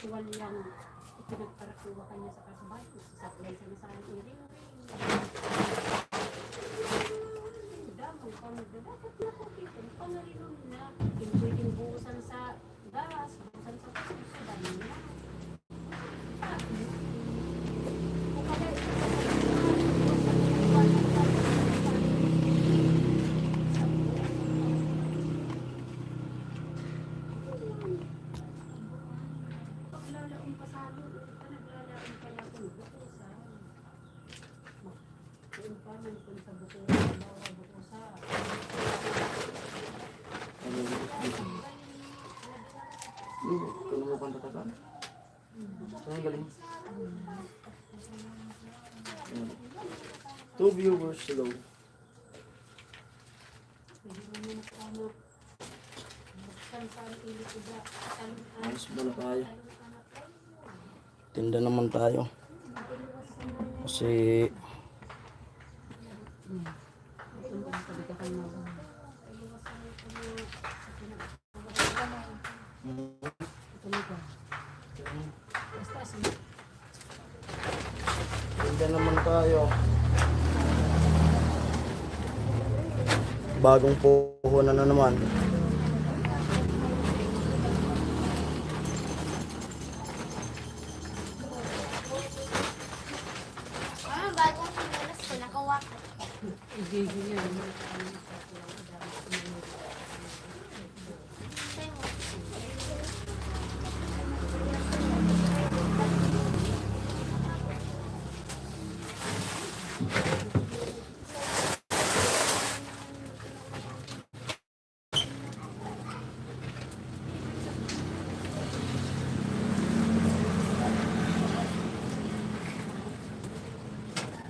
tuwalyang ipinagparakuha kanya sa kasabay. Sasablay sa nasaan iring. Damang kang dapat na ko ito. Pangalilon na. Pwedeng buhusan sa gas, buhusan sa puso, dami na. Kung mo kang tatagan? Saan galing? 2 viewers slow. Ayos mo na tayo. Tinda naman tayo. Kasi tinda naman tayo. Bagong puhunan na naman. Bagong sinulas ko, nakawakan.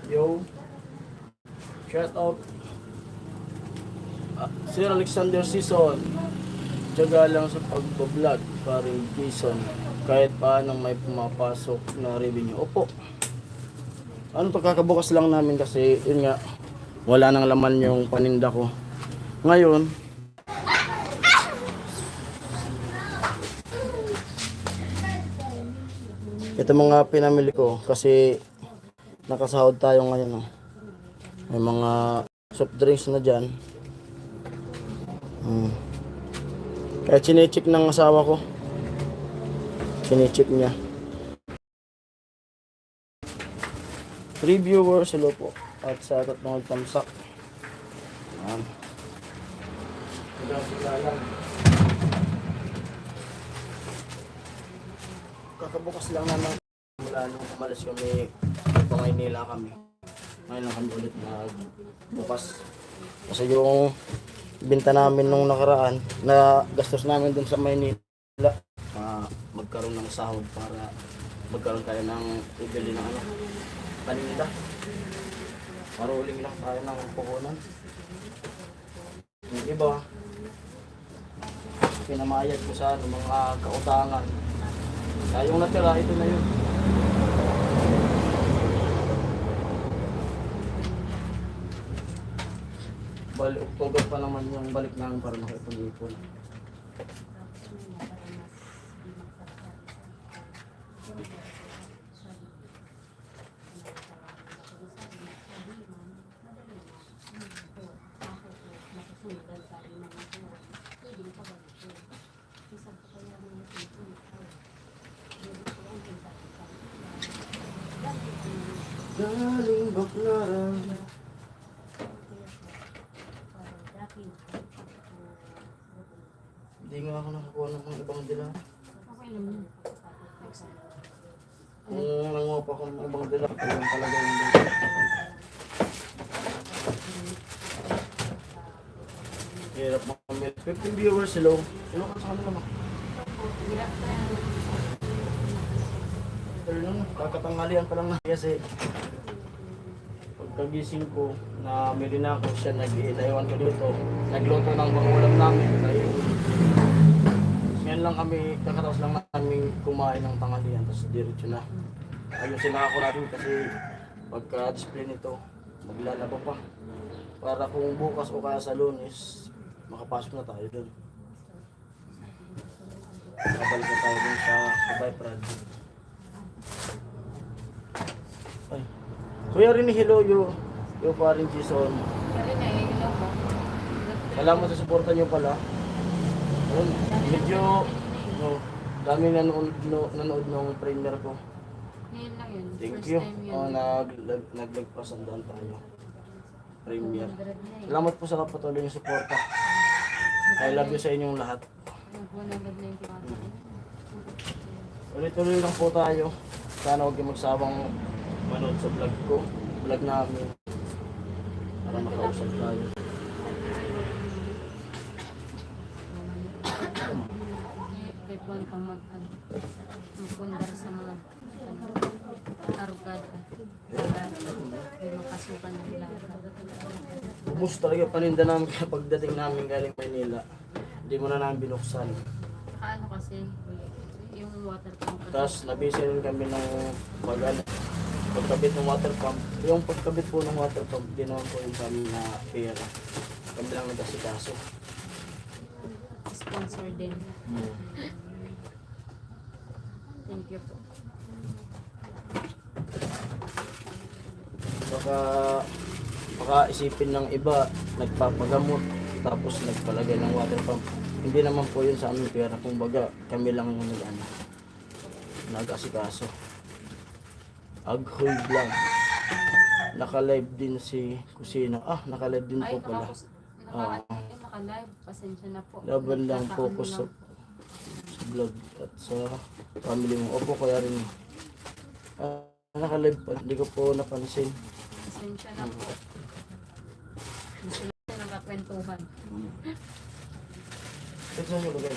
Yo, shout out Sir Alexander Season. Tiyaga lang sa pagbablog, paring Jason. Kahit paano may pumapasok na revenue. Opo. Ano pagkakabukas lang namin kasi yun nga, wala nang laman yung paninda ko. Ngayon, ito mga pinamili ko kasi nakasahod tayo ngayon. May mga soft drinks na dyan. Kaya chinecheck ng asawa ko. Chinecheck niya. Reviewers, hello po. At sa atat mga tamsak. Kakabukas lang naman. Mula nung umalis kami, pangay nila kami. Ngayon lang kami ulit bukas. Kasi yung binta namin nung nakaraan, na gastos namin dun sa Maynila, magkaroon ng sahod para magkaroon tayo ng ibili ng paninda. Maruling lang tayo ng puhunan. Yung iba, pinamayad ko sa mga kautangan. Kaya yung natira, ito na yun. Bali, October pa naman yung balik namin para makipag-ipon. Galing Baclaran. Hindi nga ako nakakuha ng mga ibang dila. Kung nanguha pa akong ibang dila, kailan talaga yung dila. Hirap mamit. 15 viewers, hello. Hello ka sa kanila mo. Pero nun, kakatanghalian pa lang na kasi pagkagising ko, na mili na ako siya, nag-iiwan ko dito. Nagluto ng pangulam namin. Ngayon lang kami, kakataos lang namin kumain ng tanghalian, tapos diretso na. Ayusin na ako natin kasi pagka-display nito, maglalaba pa. Para kung bukas o kaya sa Lunes, makapasok na tayo doon. Nakabalik na tayo dun sa kay Brad. Ay. Kuya rin hello yo pa rin Jason. Kaya na eh, hello po. Salamat sa suporta niyo pala. Ayun, medyo daming nanood ng premiere ko. Ngayon lang yun. Thank First you. time yun. Naglagpasandaan tayo. Premiere. 100 na eh. Salamat po sa patuloy niyong suporta. I love you sa inyong lahat. 191. Ulit-ulit lang po tayo. Sana huwag kayong magsawang manood sa vlog ko. Vlog namin. Para makausap tayo. Kahit buwan pang magpundar sa mga arugada. Para hindi makasukan ng lahat. Ubus talaga paninda namin pagdating namin galing Maynila. Hindi mo na namin binuksan. Ano kasi, yung water pump. Tapos nabisi rin kami ng pagkabit ng water pump. Yung pagkabit po ng water pump, di naman po yung kami na pera. Kami lang nagkasikaso. Sponsor din. Thank you po. Baka isipin ng iba, nagpapagamot, tapos nagpalagay ng water pump. Hindi naman po yun sa aming pera. Kumbaga, kami lang yung nag-asikaso. Aghoy Vlog. Naka-live din si Kusina. Naka-live din po pala. Naka-live. Pasensya na po. Laban lang focus sa vlog at sa family mo. Opo, kaya rin. Naka-live pa. Hindi ko po napansin. Pasensya na po. Gusto na nagkakwentuhan. Ito sa lagay.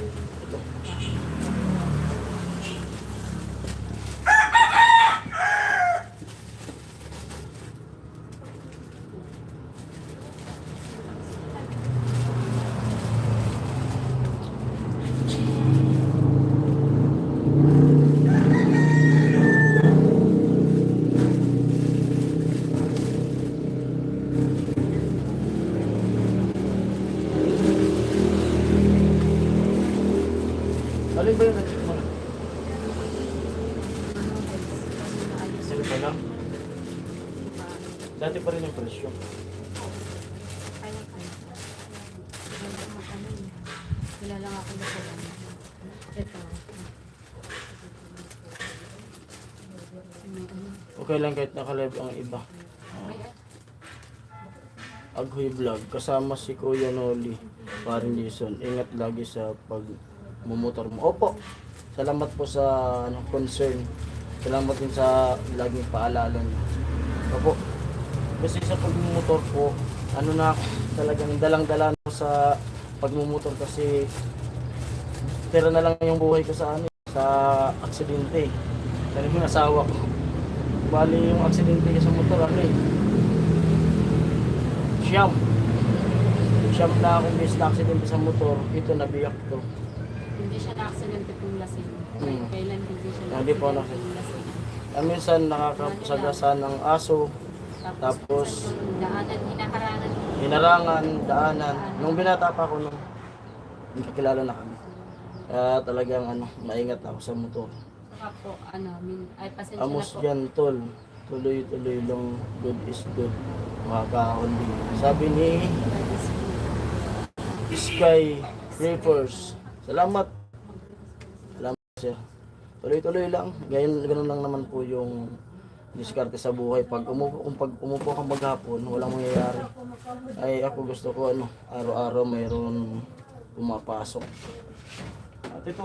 Ito. Alin ba yung nag-check mo? Sino pa lang? Dati pa rin yung presyo. Kilala nga ako na po. Ito. Okay lang kahit naka-live ang iba. Aghoy Vlog. Kasama si Kuya Noli. Parin Jason. Ingat lagi sa pagmumotor mo. Opo. Salamat po sa concern. Salamat din sa laging paalala niyo. Opo. Kasi sa pagmumotor po, talagang dalang-dala na sa pagmumotor kasi pera na lang yung buhay ko sa sa aksidente. Dahil yung asawa ko. Bali yung aksidente ko sa motor Siyam na akong bis na aksidente sa motor. Ito nabiyak to. Hindi siya na-aksidente kung lasing. Kailan hindi siya Hindi po na-aksidente kung lasing. Minsan nakakasagasan ng aso. Tapos daanan, hinarangan, daanan. Nung binata pa ako, nung nakilala na kami. Kaya talagang maingat ako sa motor. Saka po, pasensya na Amos po. dyan, tol. Tuloy-tuloy lang. Good is good. Makakahon din. Sabi ni Sky Reapers. Salamat. Salamat, sir. Tuloy-tuloy lang. Ganun lang naman po yung diskarte sa buhay. Pag umupo ka maghapon, walang mangyayari. Ay ako gusto ko araw-araw mayroon pumapasok. At ito,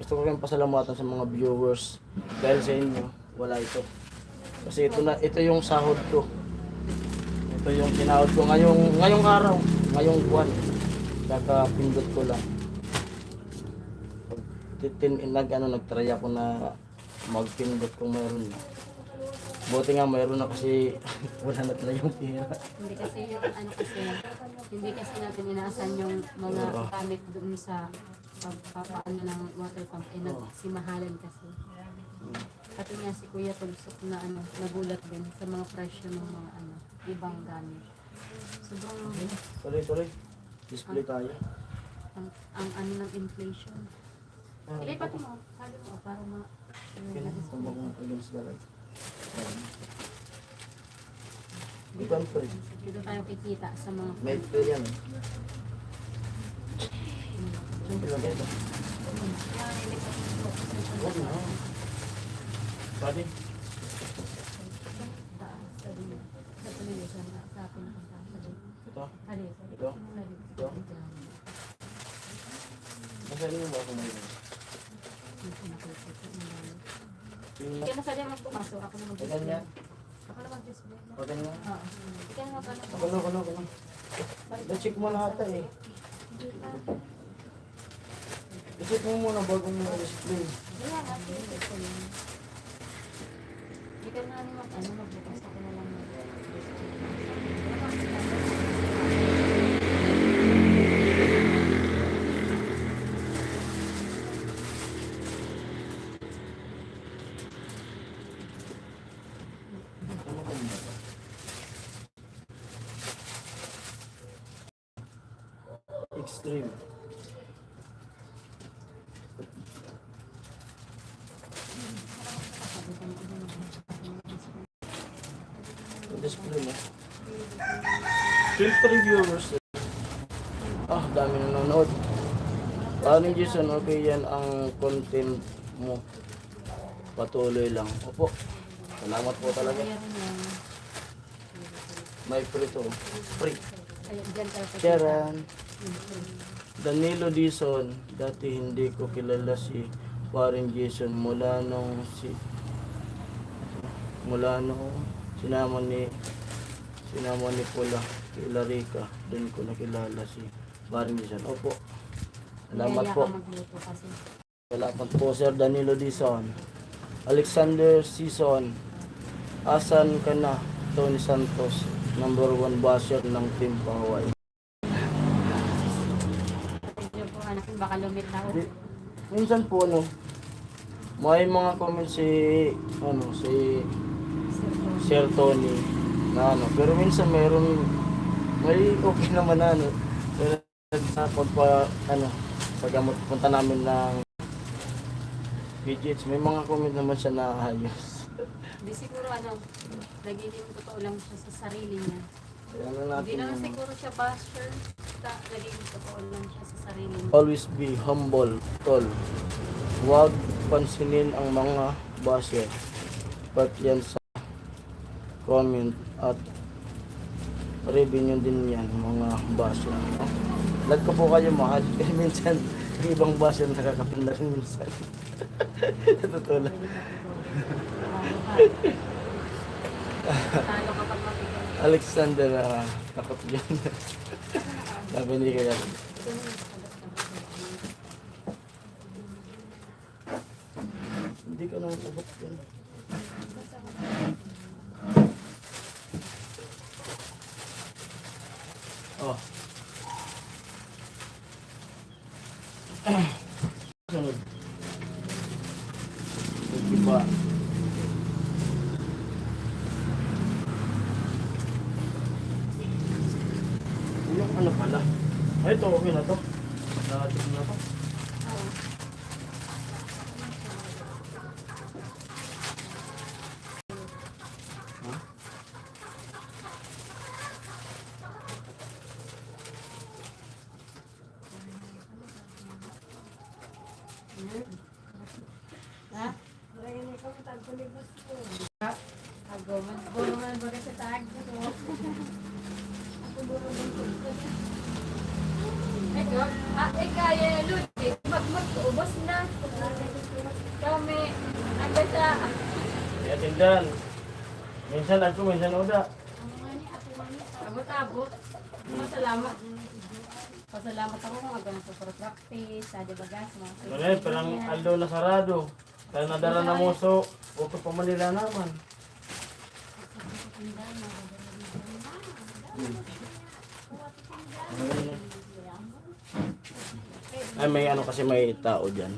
gusto ko kayong pasalamatan sa mga viewers. Dahil sa inyo, wala ito. Kasi ito yung sahod ko. Ito yung sinahod ko ngayong araw, ngayong buwan. Kakapindot ko lang. Nagtry ako na magpindot kung mayroon na. Buti nga mayroon na kasi wala na talaga yung pera. Hindi kasi natin inaasan yung mga gamit doon sa pagpapaano ng water pump. Nagsimahalan kasi. Pati nga si Kuya Tugsok na nagulat din sa mga presyo ng mga ibang gamit. Sobrang Tuloy. Display tayo. ang ano ng inflation. Ilipat mo, sabi mo, para ma... Sumbong mo against the light. Iban pa rin. Dito tayo kikita sa mga... May ito yan. Ilan ito? Huwag na. Pwede? Ito? Ito? Ito? Masali mo ba ako may Ikaw na sali magpumasok, ako na mag-display. ganyan? Ako na mag-display. O ganyan? Oo. Ikaw na magpumasok. Kano. Na-check mo na ata eh. I-check mo muna bago mo na-display. Kaya nga, ito yun. Ikaw na magbukas, ako na lang Extreme. Display mo. Filter viewers. Ah, dami na nanonood. Paano Jason, okay yan ang content mo. Patuloy lang. Opo. Salamat po talaga. Meron yan. May free to. Free. Ayun, dyan tayo kikita. Sharon. Danilo Dizon. Dati hindi ko kilala si Warren Jason mula nung sinama ni Pula kila Rica. Doon ko nakilala si Warren Jason. Opo. Salamat Kaya po. ka magluto kasi. Salamat po Sir Danilo Dizon. Alexander Season. Asan ka na? Tony Santos. Number 1 basher ng Team Paway. Medyo po anak, baka lumit na ako. Minsan po may mga comments si Sir Tony na pero minsan may okay naman na pero sa paggamot punta namin ng PGH, may mga comment naman siya na ayos. Hindi siguro nagiging totoo lang siya sa sarili niya. Kaya na Hindi natin naman siguro siya basher. Nagiging totoo lang siya sa sarili niya. always be humble, tol. Huwag pansinin ang mga basher. Pat yan sa comment at revenue din yan mga basher. Lag ko po kayo mahal. Kasi minsan yung ibang basher nakakapinda rin minsan. Totoo lang. Talo kapag mabigat. Alexander, takot yan. Sabi ni kaya. Hindi ka naman takot yan. Oh. Sunod. Iba. Yung ano pala. Ay, ito okay na to. Nakatik na to. Ha? Ha? Gulungan ba sa tag? Kaya Ludwig, magubos na. Kami, hanggang sa... Kaya tindan. Minsan ako, minsan uda. Abot-abot. Masalamat. Pasalamat ako kung agad sa practice, sa debagas, mga Ngayon, parang Aldo na sarado. Kaya nadala na muso. Uto pa Manila naman. Ay, may ano kasi may tao dyan.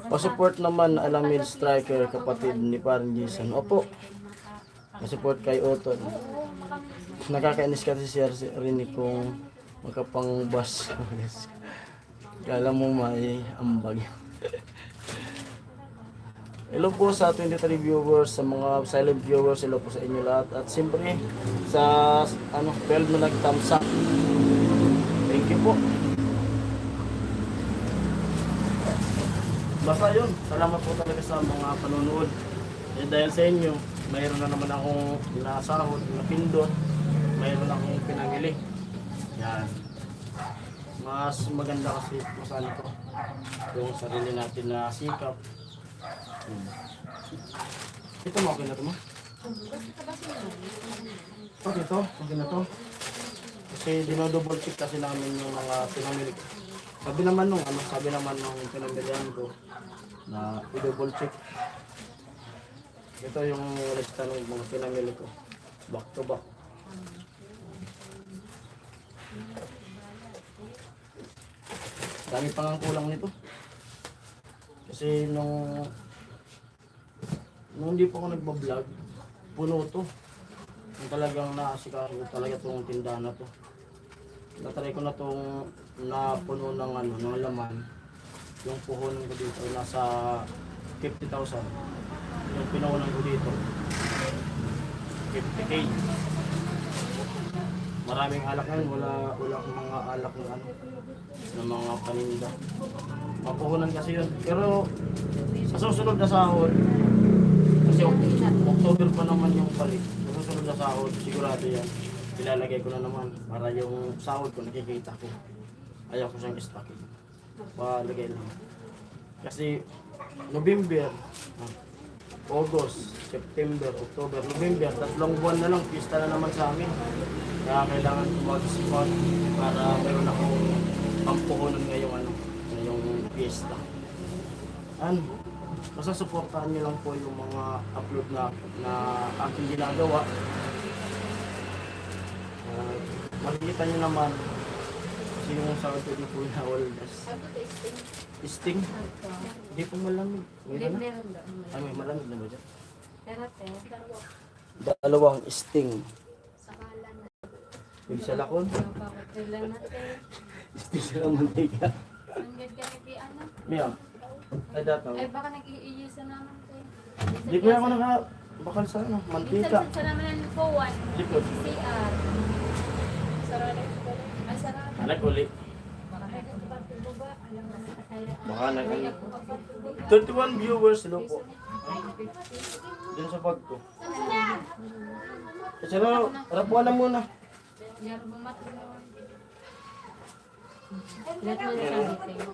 Pa-support naman Alamid Striker, kapatid ni Parang Jason. Opo. Pa-support kay Oton. Nakakainis kasi si Sir Rini kung Makapang bus. Kala mo may ambag. Hello po sa 23 viewers, sa mga silent viewers, hello po sa inyo lahat. At siyempre sa 12 na nag-thumbs up. Thank you po. Basta yun, salamat po talaga sa mga panonood. Dahil sa inyo, mayroon na naman akong pinasahod, napindot, mayroon akong pinamili. Yan. Mas maganda kasi mas ano to, yung sarili natin na sikap. Ito mo, okay na ito mo? Okay to, okay na to. Kasi dinodouble check kasi namin yung mga pinamili ko. Sabi naman nung pinamilihan ko na i-double check. Ito yung lista ng mga pinamili ko. Back to back. Dami pang ang kulang nito. Kasi nung hindi pa ako nagbablog, puno to. Yung talagang naasikaso talaga itong tindahan na to. Natry ko na itong napuno ng ng laman. Yung puhunan ko dito ay nasa 50,000. Yung pinuhunan ko dito, 50K. Maraming alak ngayon, wala akong mga alak ng mga paninda. Mapuhunan kasi yun. Pero sa susunod na sahod, kasi October pa naman yung palit. Sa susunod na sahod, sigurado yan. Ilalagay ko na naman para yung sahod ko nakikita ko. Ayaw ko siyang stockin. Palagay lang. Kasi November, August, September, October, November, 3 buwan na lang, pista na naman sa amin. Kaya kailangan ko mag-spot para meron akong pampuhunan ngayong pista. Basta supportahan niyo lang po yung mga upload na aking ginagawa. Makikita niyo naman kasi yung sahod ko di po inawalas. Sting? Hindi po malamig. May malamig na ba dyan? Dalawang sting. Yung sa lakon? Sting sa lang mantika. Mia, ay dato. Ay, baka nag-iisa naman tayo. Di ko ako bakal sa mantika. Minsan sa naman po, Likod. CR. Sarado. Ay, sarado. Anak uli. Baka nag 31 viewers hello po. Dun sa bag ko. Kasi rapuan na muna. Yaro bumat mo. Lahat mo na dito.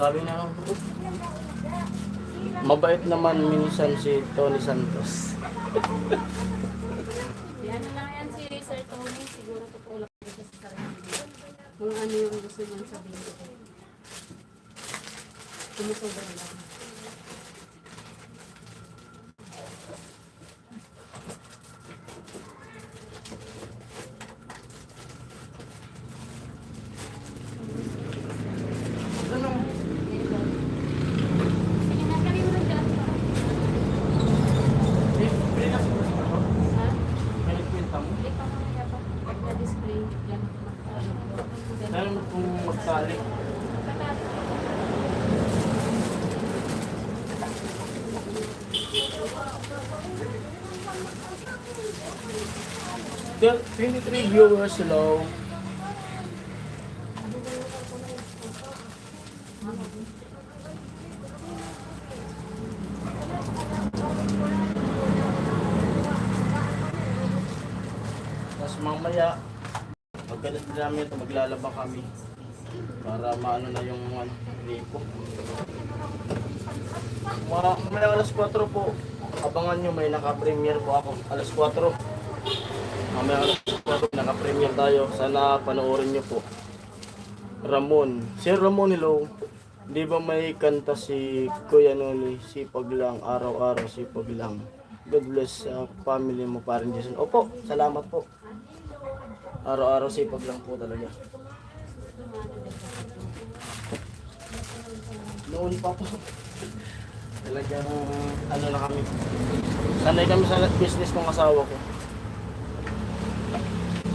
Sabi na mabait naman minsan si Tony Santos. Yan na yan si Sir Tony. Siguro totoo lang dito sa sarili. Kung ano yung gusto niyang sabihin. Sumusobra lang. Meron kung magtali. There 23 viewers, hello. Tapos mamaya pagkalas namin ito, maglalaba kami para maano na yung lipo. May alas 4 po. Abangan nyo, may naka-premiere po ako. Alas 4. May alas 4, naka-premiere tayo. Sana panoorin nyo po. Ramon. Sir Ramon, hello. Di ba may kanta si Kuya Noli, sipag lang, araw-araw sipag lang. God bless sa family mo, paring Jason. Opo, salamat po. Araw-araw sipag lang po talaga. Noon pa po. Talagang ano na kami. Sanay kami sa business ng asawa ko.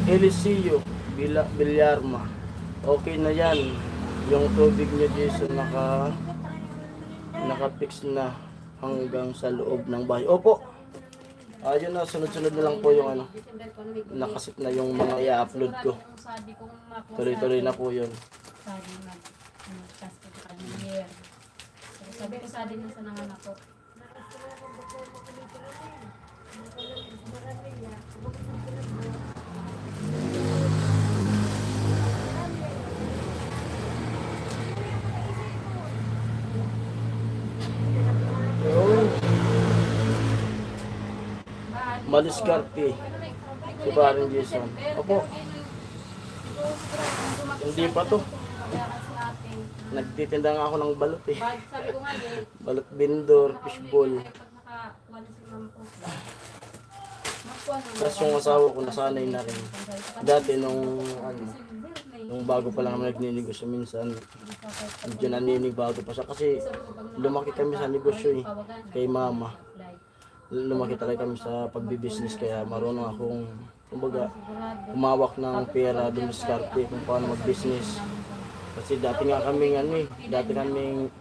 Eliseo Bilyarma. Okay na yan. Yung tubig niya Jason naka-fix na hanggang sa loob ng bahay. Opo. Ayun na, sunod-sunod na lang po yung ano. Nakasit na yung mga i-upload ko. Tuloy-tuloy na po yun. Sabi ko sa din sa nanganak ko. Maliskarte. Si paring Jason. Opo. Hindi pa to. Nagtitinda nga ako ng balot eh. Sabi ko nga Balot vendor, fishball. Tapos yung asawa ko nasanay na rin. Dati nung bago pa lang kami nagninegosyo minsan, medyo naninibago pa siya kasi lumaki kami sa negosyo eh, kay mama. Lumaki talaga kami sa pagbibusiness kaya marunong akong kumbaga humawak ng pera, dumiskarte kung paano mag-business. Kasi dati nga kami dati kaming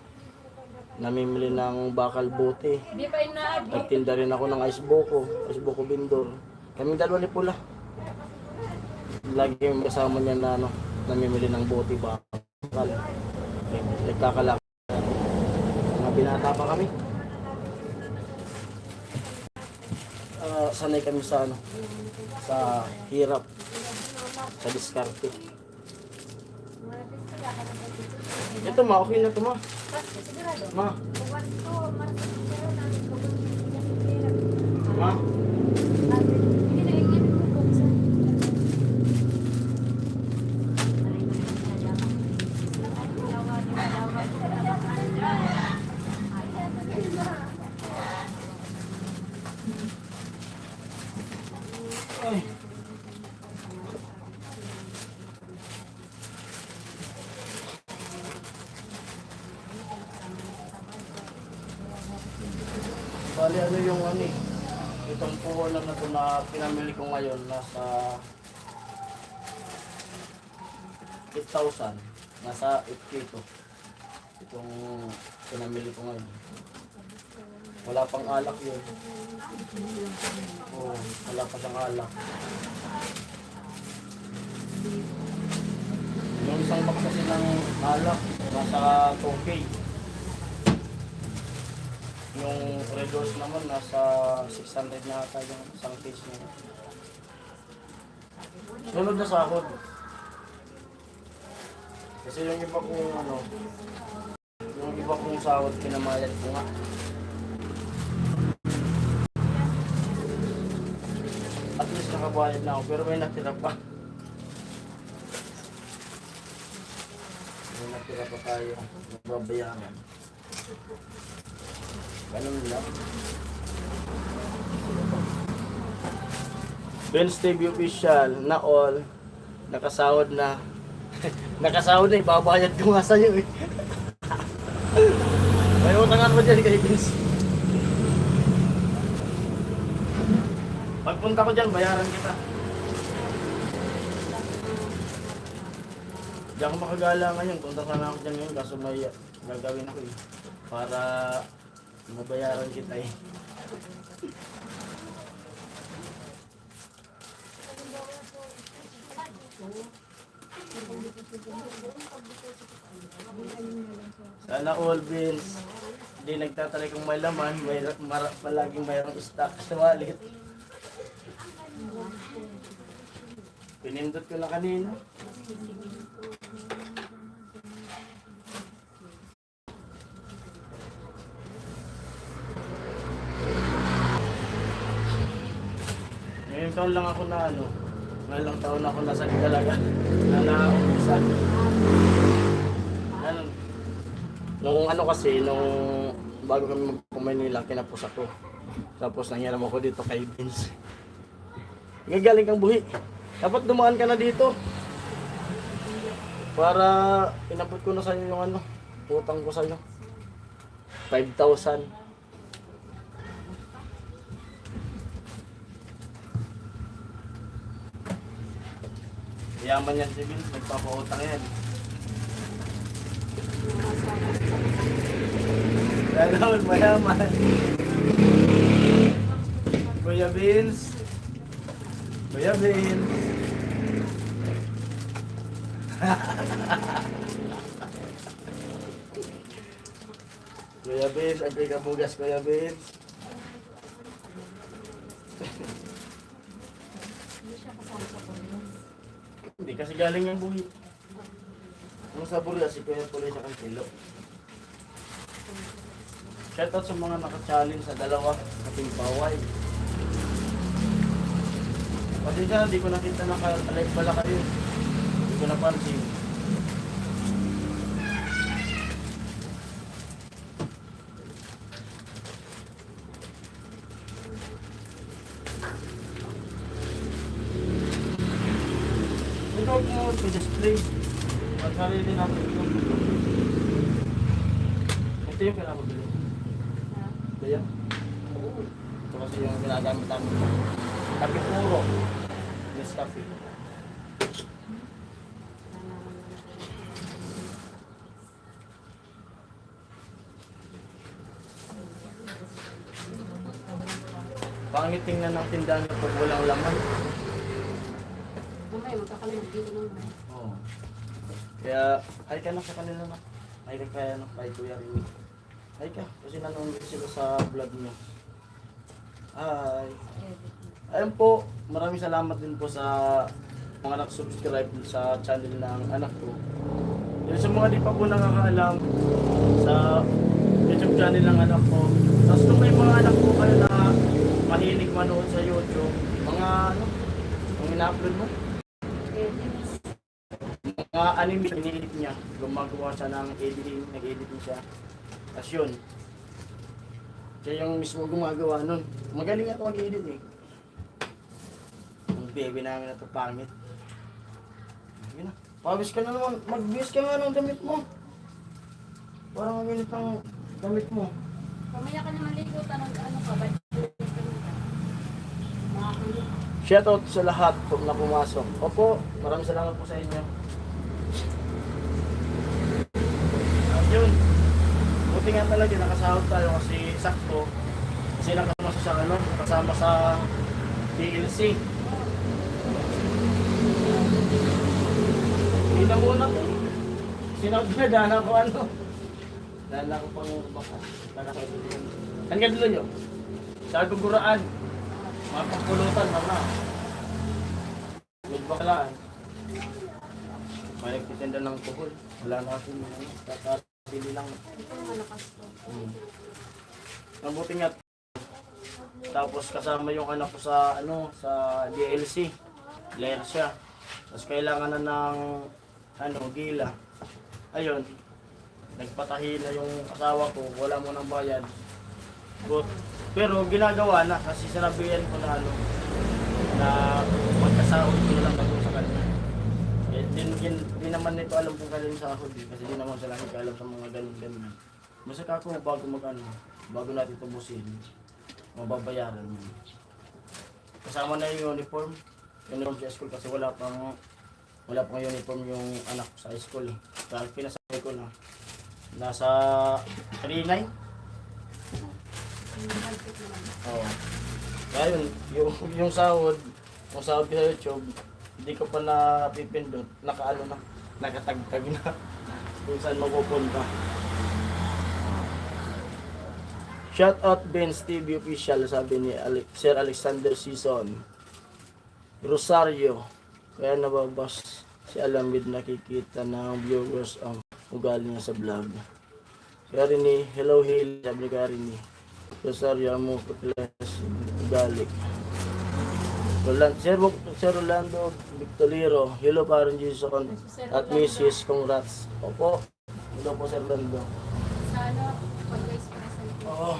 namimili ng bakal bote. Nagtinda rin ako ng ice buko vendor. Kaming dalawa ni Pula. Lagi yung kasama niya na namimili ng bote bakal. Nagkakalaki. Mga binata pa kami. Sanay kami sa sa hirap, sa diskarte. Ito ma, okay na ito ma. Ma. Ma. Ay. Bali ano yung itong puhunan na ito na pinamili ko ngayon nasa 8,000, nasa 8K ito. Itong pinamili ko ngayon. Wala pang alak yun. Oo, wala pa siyang alak. Yung isang box kasi ng alak, nasa 2K. Yung Red Horse naman, nasa 600 na ata yung isang case niya. Sunod na sahod. Kasi yung iba kong yung iba kong sahod, pinamayad ko nga. At least nakabayad na ako, pero may natira pa. May natira pa tayo, magbabayaran. Ganun lang. Benz TV official na all, nakasahod na. Nakasahod na, ibabayad ko nga sa'yo eh. May utangan mo dyan kay Benz. Pagpunta ko dyan, bayaran kita. Diyan ako makagala ngayon. Punta sana ako dyan ngayon kaso may gagawin ako eh. Para mabayaran kita eh. Sana all beans. Hindi nagtatalay kung may laman, palaging mayroong stock sa wallet. Pinindot ko na kanina. Ngayon taon lang ako na ngayon taon ako nasa talaga na naumpisa. Nung kasi, nung bago kami mag-Maynila, kinapos ako. Tapos nangyaram ako dito kay Vince. Gagaling kang buhi. Dapat dumaan ka na dito. Para inabot ko na sa'yo yung ano, utang ko sa'yo. 5,000. Yaman yan si Vince, nagpapautang yan. Gagawin mayaman. Kuya Vince. Kuya Vince. Kuya Vince, agay ka bugas, Kuya Vince. Hindi kasi galing yung buhi. Kung sa burla, si Kuya tuloy sa kilo. Shoutout sa mga naka-challenge sa dalawa ating baway. Pati siya, di ko nakita naka-live pala kayo. Di ko napansin. Ito mo to display. At sarili natin ito. Ito yung kailangan mo bilhin. Kaya? Ito kasi yung ginagamit namin. Kape puro. Nescafe. Pangit tingnan ng tindahan kapag walang laman. Mamaya, magkakalimag dito naman. Oo. Kaya, ay ka na sa kanila na. Ay ka kaya na, kay Kuya Rini. Ay ka, kasi nanonood sila sa vlog niyo. Ay. Ayun po, maraming salamat din po sa mga nag-subscribe sa channel ng anak ko. Yung sa mga di pa po nakakaalam sa YouTube channel ng anak ko. Tapos kung may mga anak po kayo na mahilig manood sa YouTube, mga ano, yung ina-upload mo? Mga anime, ini-edit niya. Gumagawa siya ng editing, nag-editing siya. Tapos yun. Siya yung mismo gumagawa nun. Magaling ako mag-edit eh. Ang baby namin na ito pangit. Yun na. Pawis ka na naman. Mag-bis ka nga ng damit mo. Parang ang init ang damit mo. Pamaya ka naman ligo, tanong ano ka ba? Shoutout sa lahat po na pumasok. Opo, maraming salamat po sa inyo. Yun. Buti nga talaga nakasahod tayo kasi sakto. Kasi nakasama sa ano, kasama sa DLC. Hindi na muna ko. Sinawag na dana ko ano. Dana ko pang bakas. Kan ka dilo nyo? Sa Guguraan. Mga pagpulutan na. Magbalaan. May nagtitinda ng tuhol. Wala natin ano. Kakabili lang. Mabuti nga. Tapos kasama yung anak ko sa ano sa DLC. Player siya. Tapos kailangan na ng ano gila. Ayun. Nagpatahi na yung asawa ko. Wala mo nang bayad. Pero ginagawa na kasi sinabihan ko na ano na magkasahod ko lang ako sa kanya. Eh, di naman nito alam kung kailan sahod eh, kasi di naman sila nagkaalam sa mga ganun-ganun. Basta ako bago natin tubusin, mababayaran mo. Kasama na yung uniform sa school kasi wala pang uniform yung anak ko sa school eh. Kaya pinasabay ko na nasa 3.9. Oo. Kaya yun, yung sahod ko sa YouTube, hindi ko pa napipindot, nakatagtag na kung saan mapupunta. Shout out Benz TV official, sabi ni Sir Alexander Season. Rosario, kaya nababas si Alamid nakikita ng viewers ang ugali niya sa vlog. Kaya rin ni Hello Hail, sabi ka rin ni Rosario mo paglas ugali. Sir Rolando Victorino, hello parang Jason at Mrs. Congrats. Opo, hello po Sir Rolando. Sa ano, pag-express. Oo.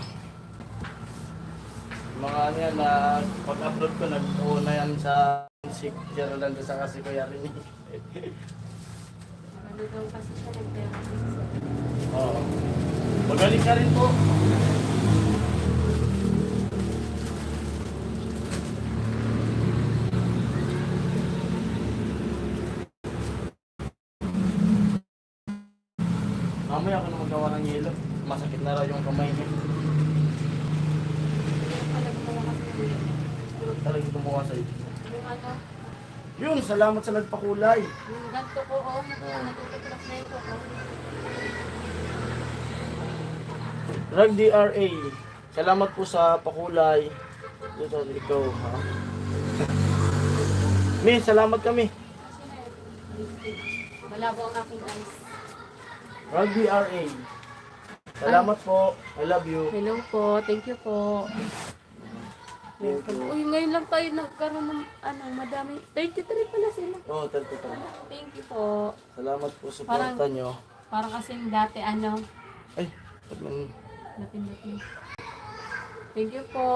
Mga ano yan, na pag-upload ko, nag-una yan sa si Gerald sa kasi Kuya Rini. Ano daw kasi siya nag-pera. Oo. Magaling ka rin po. Mamaya ako na magawa ng yelo. Masakit na raw yung kamay niya. Alam mo kasi Talagang gumawa sa'yo. yung ano, Yun, salamat sa nagpakulay. yung ganto ko, natutuklap na ito. Drag DRA. Salamat po sa pakulay. Dito, ikaw, ha? Mi, salamat kami. Malabo ang aking eyes. Drag DRA. Salamat po. I love you. Hello po, thank you po. Thank you. Uy, ngayon lang tayo nagkaroon ng ano, madami. 33 pala sila. Oo, talito ka. Thank you po. Salamat po sa Parang- suporta nyo. Parang kasing dati ano, Ay, ba't man- natin. Thank you po.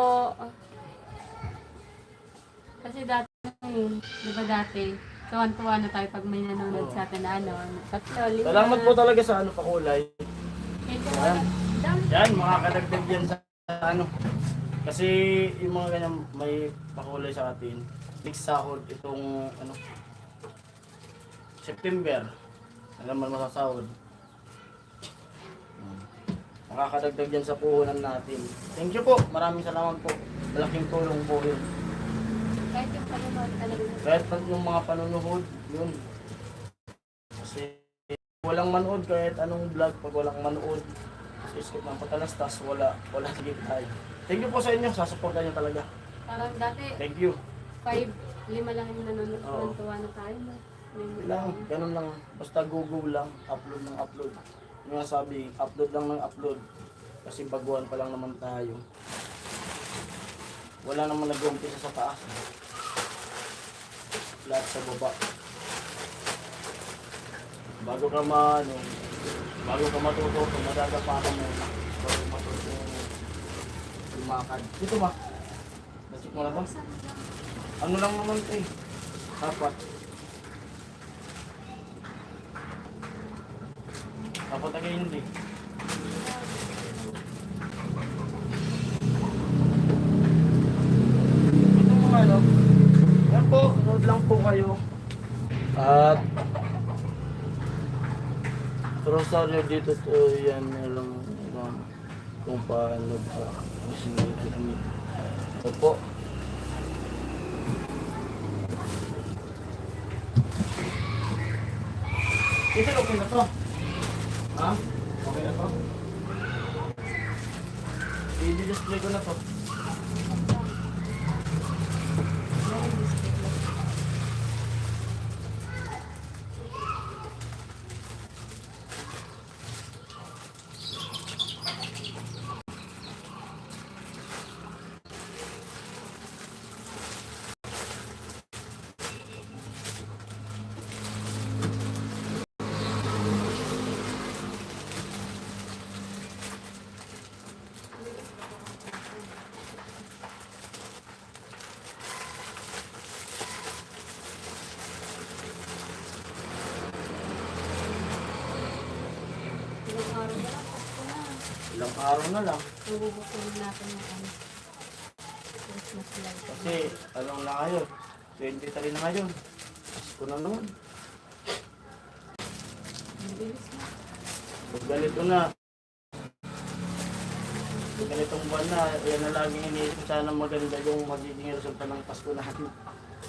Kasi dati, di ba dati, tuwan-tuwa na tayo pag may nanonood sa atin na ano, 3, 5. Salamat po talaga sa ano pakulay. Ito, dami. Yan, makakadagdag yan sa ano. Kasi yung mga ganyan may pakulay sa atin. Next sahod itong ano September. Alam mo masasahod. Makakadagdag yan sa puhunan natin. Thank you po. Maraming salamat po. Malaking tulong po yun. Kahit yung panonood talaga. Kahit pa yung mga panunuhod, yun. Kasi walang manood kahit anong vlog pag walang manood. Kasi skip ng patalastas, wala tigit tayo. Thank you po sa inyo, sasuportan nyo talaga. Parang dati, Thank you. 5, 5 lang yung nanonood. Oo. Tuwan-tuwa na tayo. No? Lang, ganun lang. Basta Google lang, upload ng upload. Yung nga sabi, upload lang ng upload. Kasi baguhan pa lang naman tayo. Wala naman nag-umpisa sa taas. Lahat sa baba. Bago ka bago ka matuto, madagapanan mo. Bago matuto lumakad. Dito ma. Nasik mo na to. Ano lang naman ito eh. Dapat. Dapat agay hindi. Ito mga ano. Yan po, sunod lang po kayo. At Rosario dito to yan alam kung paano ba ang sinunod kami. Ito po. Ito okay na to. Ha? Okay na to? I-display ko na to. Ilang araw na lang, Pasko na. Ilang araw na lang. Mabubukunin natin yung ano. Christmas light. Kasi anong na ngayon? 23 na ngayon. Pasko na naman. Ang bilis na. Pag ganito na. Pag ganitong buwan na, yan na laging iniisip sana maganda yung magiging resulta ng Pasko natin.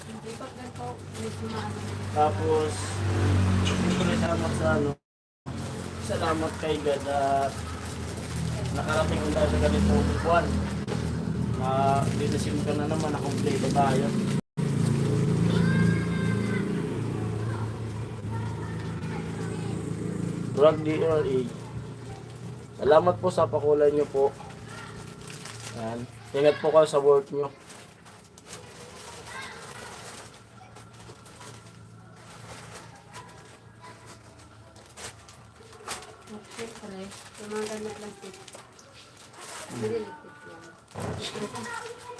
Hindi pag ganito, medyo maano. Tapos, siyempre salamat sa ano. Salamat kay God at nakarating tayo sa ganitong buwan. Didesim ka na naman, nakompleto tayo. Drug DRA. Salamat po sa pakulay nyo po. Yan. Ingat po kayo sa work nyo. Siyempre, yung mga ganyan lang tip. Hindi ligpit yan.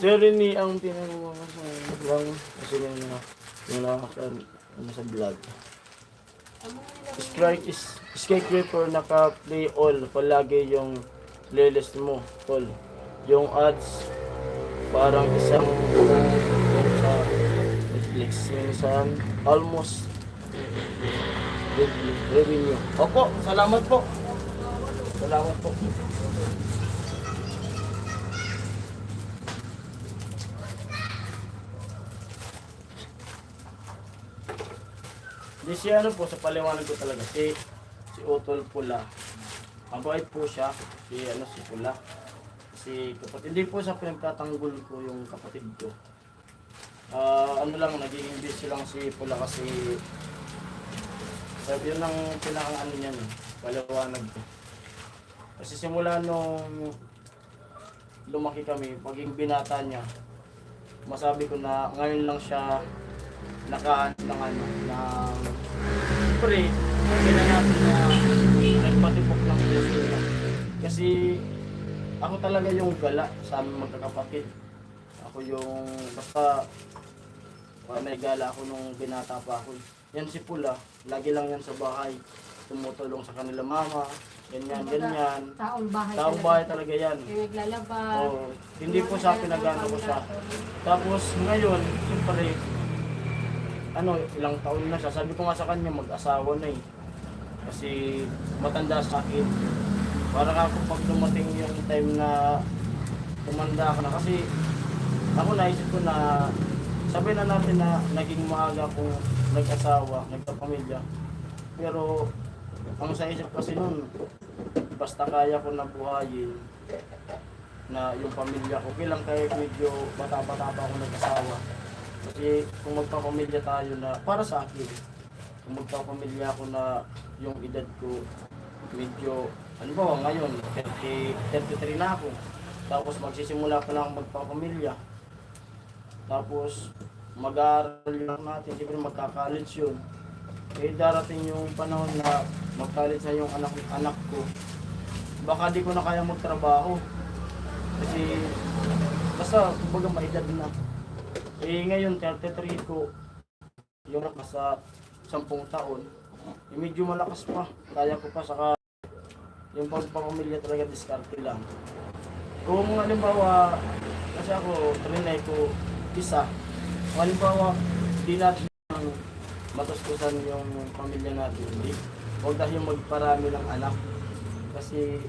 Sir Rene ang tinanong lang kasi yung sa vlog. Skyscraper naka-play all. Palagi yung playlist mo. All. Yung ads parang isang sa Netflix. Minsan almost revenue. Opo, salamat po. Salamat po. Di siya ano po, sa paliwanag ko talaga, si Utol Pula. Mabait po siya, si Pula. Si kapatid, hindi po sa pinagtatanggol ko yung kapatid ko. Ano lang, naging busy lang si Pula kasi sabi yun ang pinakang ano niyan, paliwanag ko. Kasi simula nung lumaki kami, paging binata niya, masabi ko na ngayon lang siya nakaano ng ano, ng pre, kailan natin na nagpatipok ng puso niya. Kasi ako talaga yung gala sa aming magkakapatid. Ako yung, basta may gala ako nung binata pa ako. Yan si Pula, lagi lang yan sa bahay. Tumutulong sa kanila mama, ganyan, ganyan. Taong bahay talaga yan. Kaya naglalaba. Oo, hindi po sa pinagano ko siya. Tapos ngayon, siyempre, ilang taon na siya. Sabi ko nga sa kanya, mag-asawa na eh. Kasi matanda sa akin. Para ako pag dumating yung time na tumanda ka na. Kasi ako naisip ko na, sabi na natin na naging maaga kung nag-asawa, nagkapamilya. Pero ang sa isip kasi nun, basta kaya ko na buhayin na yung pamilya ko. Bilang kahit medyo bata-bata pa ako nag-asawa. Kasi kung magpapamilya tayo na, para sa akin, kung magpapamilya ako na yung edad ko, medyo, ano ba, ngayon, 33 na ako. Tapos magsisimula pa lang magpapamilya. Tapos mag-aaral lang natin, siyempre magka-college yun. Eh darating yung panahon na mag-college na yung anak ko. Baka di ko na kaya magtrabaho. Kasi, basta, kumbaga maedad na. Eh ngayon, 33 ko, yung nasa 10 taon, eh, medyo malakas pa. Kaya ko pa, saka yung pagpapamilya talaga diskarte lang. Kung halimbawa, kasi ako, trinay ko isa, kung halimbawa, di natin matustusan yung pamilya natin, hindi. Huwag tayo magparami ng anak. Kasi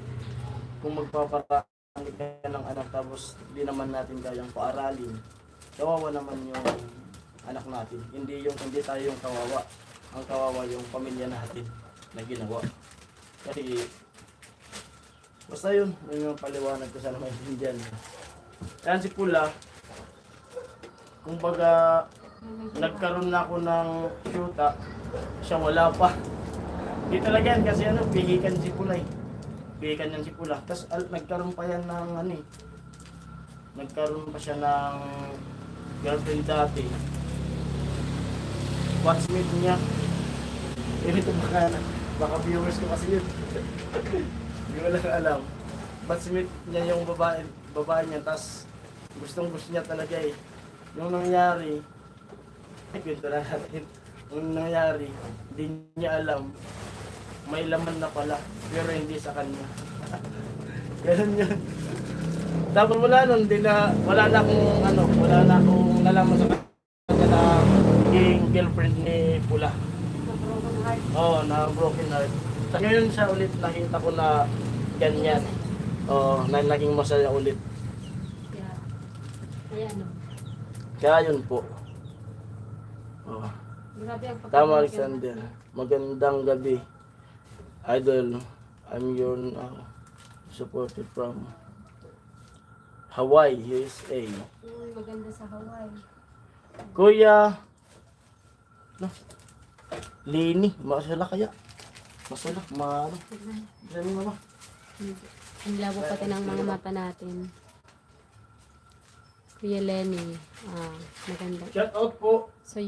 kung magpaparami ka ng anak tapos di naman natin kayang paaralin, kawawa naman yung anak natin. Hindi tayo yung kawawa. Ang kawawa yung pamilya natin na ginawa. Kasi basta yun, yung paliwanag ko sana maintindihan. Yan si Pula, kumbaga nagkaroon na ako ng syuta, siya wala pa. Di talaga yan kasi pihikan si Pula eh. Pihikan yan si Pula. Tapos nagkaroon pa yan ng nagkaroon pa siya ng girlfriend dati. Watchmate niya. Ito baka viewers ko kasi yun. Hindi ko lang alam. Batchmate niya yung babae niya, tas gusto niya talaga eh. Yung nangyari, kwento na natin. Yung nangyari, hindi niya alam, may laman na pala, pero hindi sa kanya. Ganun yun. Tapos wala nun, wala na akong nalaman sa kanya na yung girlfriend ni Pula. Oo, na broken heart. Ngayon siya ulit nakita ko na ganyan. Oo, na naging masaya ulit. Kaya yun po. Oh. Tama, Alexander. Magandang gabi. Idol, I'm your supported from Hawaii, USA. Uy, maganda sa Hawaii. Kuya, Lini, masala kaya? Masala, maano? Sabi mo ba? Ang labo pati ng mga mata natin. Kuya Lenny, maganda. Shout out po Sa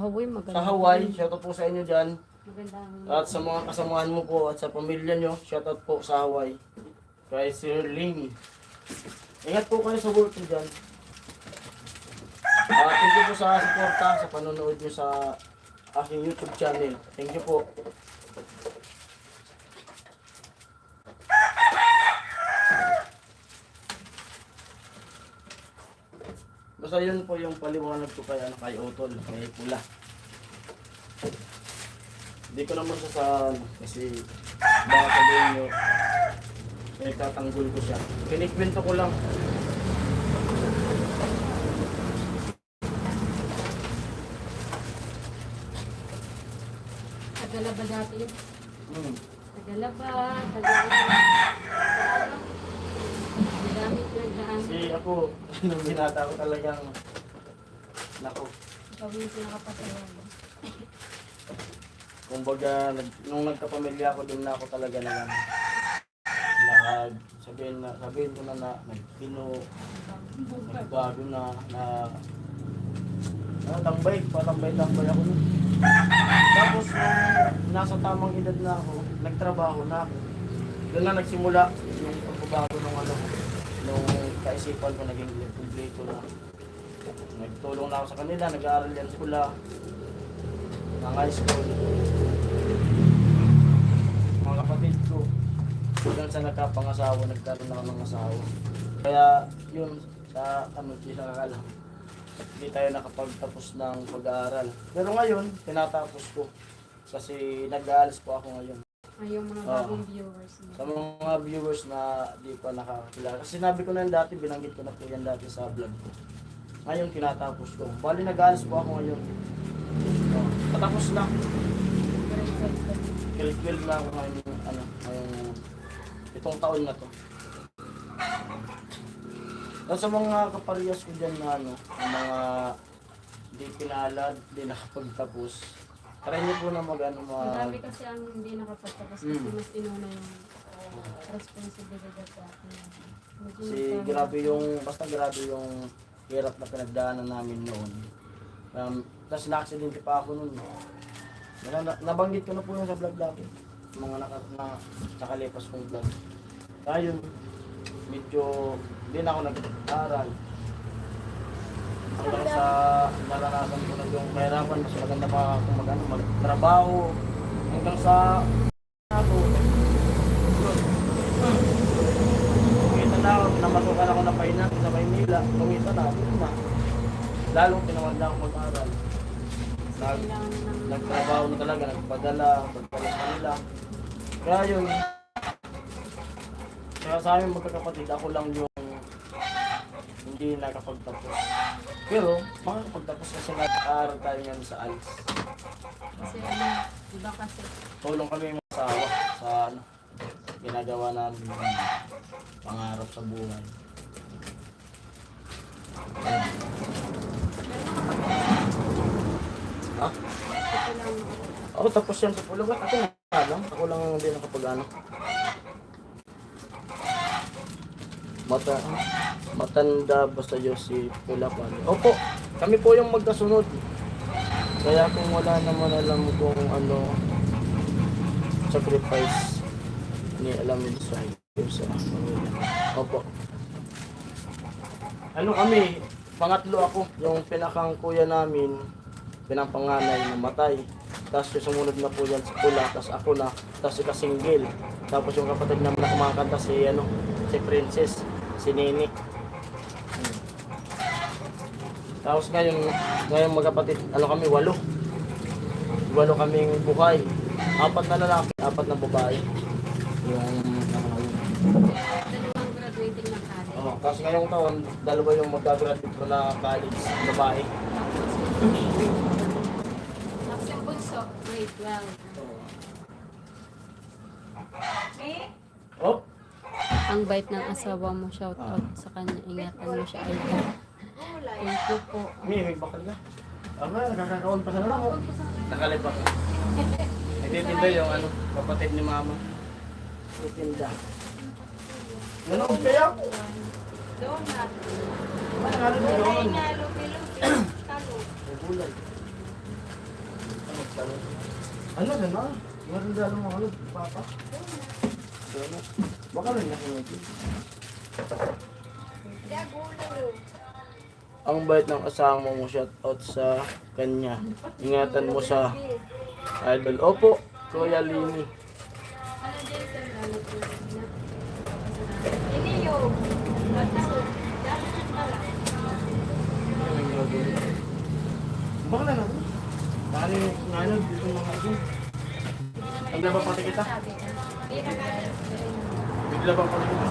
Hawaii, maganda. sa Hawaii. Shout out po sa inyo dyan. Maganda. At sa mga kasamahan mo po at sa pamilya nyo, shout out po sa Hawaii. Kay Sir Lini. Ingat po kayo sa work nyo dyan. Thank you po sa suporta, sa panonood nyo sa aking YouTube channel. Thank you po. Basta yun po yung paliwanag ko kay, kay Otol, kay Pula. Hindi ko naman siya sa kasi baka sabihin nyo, tatanggol ko siya. Kinikwento ko lang. Tagalaba dati yun. Hmm. Tagalaba, tagalaba. Gamit yung daan. Kasi ako, nung binata ko talagang, nako, Gawin ko nakapasayaw. kumbaga, nung nagkapamilya ako, din na ako talaga na sabihin ko na nagpino, nagbago na patambay ako nun. Tapos, nung nasa tamang edad na ako, nagtrabaho na ako. Doon na nagsimula yung pagbabago nung kaisipan ko, naging kumpleto na. Nagtulong na ako sa kanila, nag-aaral yan sila, ng high school. Mga kapatid ko, hanggang sa nagkapangasawa, nagkaroon ako ng asawa. Kaya yun, sa di nakakalam, hindi tayo nakapagtapos ng pag-aaral. Pero ngayon, tinatapos ko. Kasi nag-aalis po ako ngayon. Ay, yung mga bagong viewers mo. Sa mga viewers na di pa nakakilala. Kasi sinabi ko na yan dati, binanggit ko na po yan dati sa vlog ko. Ngayon, tinatapos ko. Bali, nag-aalis po ako ngayon. Patapos na. Grade 12 na ako ngayong itong taon na to. Sa mga kaparehas ko dyan na ang mga di pinalad, di nakapagtapos. Try niyo po na Ang dami kasi ang hindi nakapagtapos kasi mas inuna yung responsibilidad sa atin. kasi basta grabe yung hirap na pinagdaanan namin noon. Tapos na-accident pa ako noon. Nabanggit ko na po yung sa vlog dati. Mga nakalipas kong vlog. Kaya yun, medyo hindi na ako nag-aaral. Hanggang sa naranasan ko na yung kahirapan, mas maganda pa ako magtrabaho. Hanggang sa ako. Kumita na ako, namasukan ako na finance sa Maynila. Kumita na ako na. Lalong tinawag na ako mag-aaral. Nagtrabaho na talaga, nagpadala sa kanila. Kaya yun, kaya sa amin magkakapatid, ako lang yung hindi nakapagtapos. Pero, makakapagtapos kasi nag-aaral tayo ngayon sa ALS. Kasi iba kasi. Tulong kami yung asawa sa ginagawa namin yung pangarap sa buhay. Ha? Ito lang. Ako tapos yan sa pulo. Ako nga lang. Ako lang hindi nakapag-ano. Matanda basta Diyos si Pula pa. Opo, kami po yung magkasunod. Kaya kung wala naman alam kung sacrifice ni Alamin sa pamilya. Opo. Kami, pangatlo ako. Yung pinakang kuya namin, pinampanganay, namatay. Tapos yung sumunod na po yan si Pula, tapos ako na, tapos si Kasinggil. Tapos yung kapatid namin na kumakanta si Princess, si Nini. Tapos ngayon magkapatid, kami, 8. 8 kaming buhay. 4 na lalaki, 4 na babae. Yung Dalawang graduating ng college. tapos ngayong taon, 2 yung mag-graduate ko na college, babae. Tapos yung bunso, grade 12. Oh, Ang bait ng asawa mo, shout out sa kanya. Ingatan mo siya, idol. Thank you po. may bakal ka. Nakakakaon pa sa ako. Nakalipa ka. Nagtitinda yung kapatid ni mama. Nagtitinda. Nanood kaya? Donut. Ano Gulay doon? na lupi-lupi. Talo. May gulay. Ano na? Meron dalo mo papa? Donut. Baka rin nakinig. Kaya gulay. Ang bait ng asawa mo, shout out sa kanya. Ingatan mo sa idol. Opo, Kuya Lini. Ano din sir? Ano po? Ini yung. Baka na lang. Dahil nga dito mga aso. Ang ba pati kita? Bigla ba pati kita?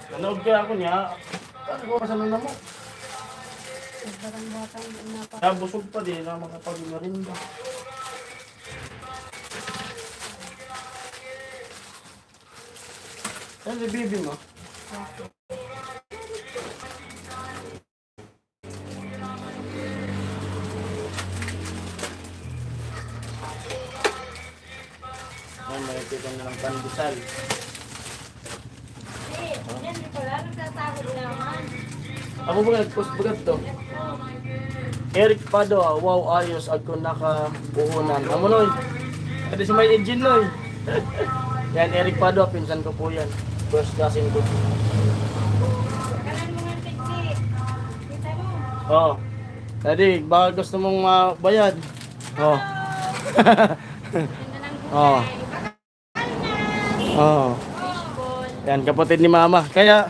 Nanood kaya ako niya. Ano ko kasalan na mo? Batang Kaya busog pa din na makapag-marinda. Ano si Bibi mo? Ay, may kita nilang pandesal. Yan, di pala. Nagtatawag naman. Ako ba nag-post ba to? Eric Pado, wow ayos ako nakapuhunan. Amo noy. Kada si may engine noy. Yan Eric Pado, pinsan ko po yan. First cousin ko. Kanan mo nga tigsi. Kita mo. Oh. Tadi, baka gusto mong mabayad. Oh. Oh. Oh. Yan kapatid ni Mama. Kaya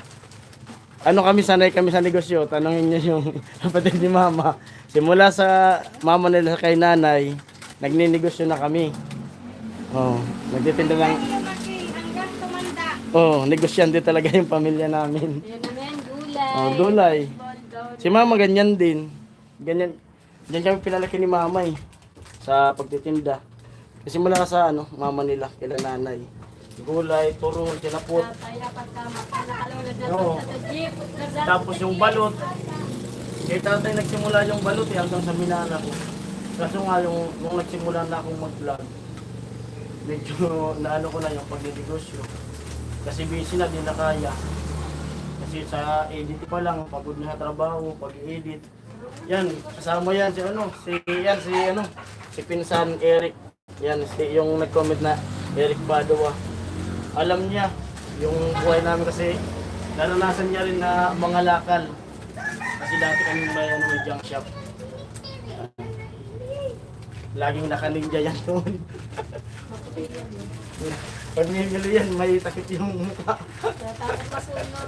ano kami, sanay kami sa negosyo. Tanungin niyo yung kapatid ni Mama. Simula sa mama nila kay nanay, nagninegosyo na kami. Oh, nagtitinda lang. Hanggang tumanda. Oh, negosyante talaga yung pamilya namin. Ayan naman, gulay. Oh, gulay. Ball, Si Mama ganyan din. Ganyan. Diyan kami pinalaki ni Mama eh. Sa pagtitinda. Kasi mula sa mama nila, kila nanay. Gulay, turol, tinapot. Tatay, dapat tama. Nakalunod na Oo. sa jeep. Tapos yung balot. Kaya tatay nagsimula yung balot hanggang sa minana ko. Kaso nga nung nagsimula na akong mag-vlog, medyo naano ko na yung pagdidegosyo. Kasi busy na, di na kaya. Kasi sa edit pa lang, pagod na sa trabaho, pag-edit. Yan, kasama yan si Pinsan Eric. Yan, yung nag-comment na Eric Padua. Alam niya yung buhay namin kasi naranasan niya rin na mga lakal. Kasi dati kami may junk shop. Laging nakaninja yan doon. Pag bibili yan, may takip yung mukha. Tapos masunod.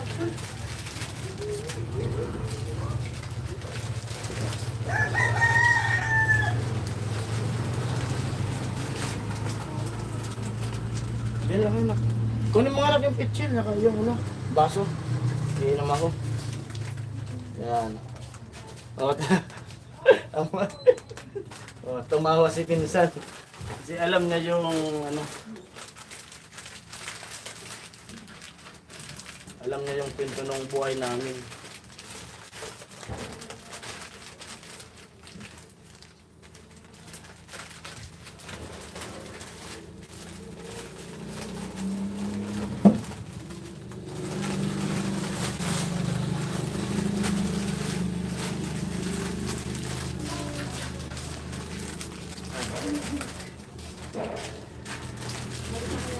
Yan lang yun. Kunin mo nga lang yung pitchil, naka yung baso. Iinom ako. Yan. O, tumawa si Pinsan. Kasi alam niya yung alam niya yung pinto ng buhay namin.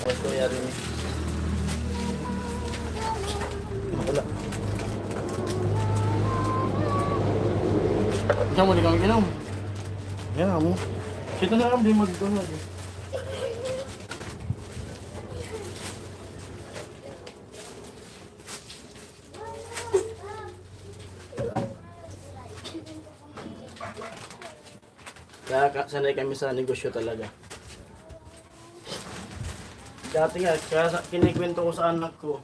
Ito yari niya. Wala. Diyan mo, di kami ginom. Yan mo. Sito na lang, di mag-dono. Kaya sanay kami sa negosyo talaga. Dati nga, kaya kinikwento ko sa anak ko.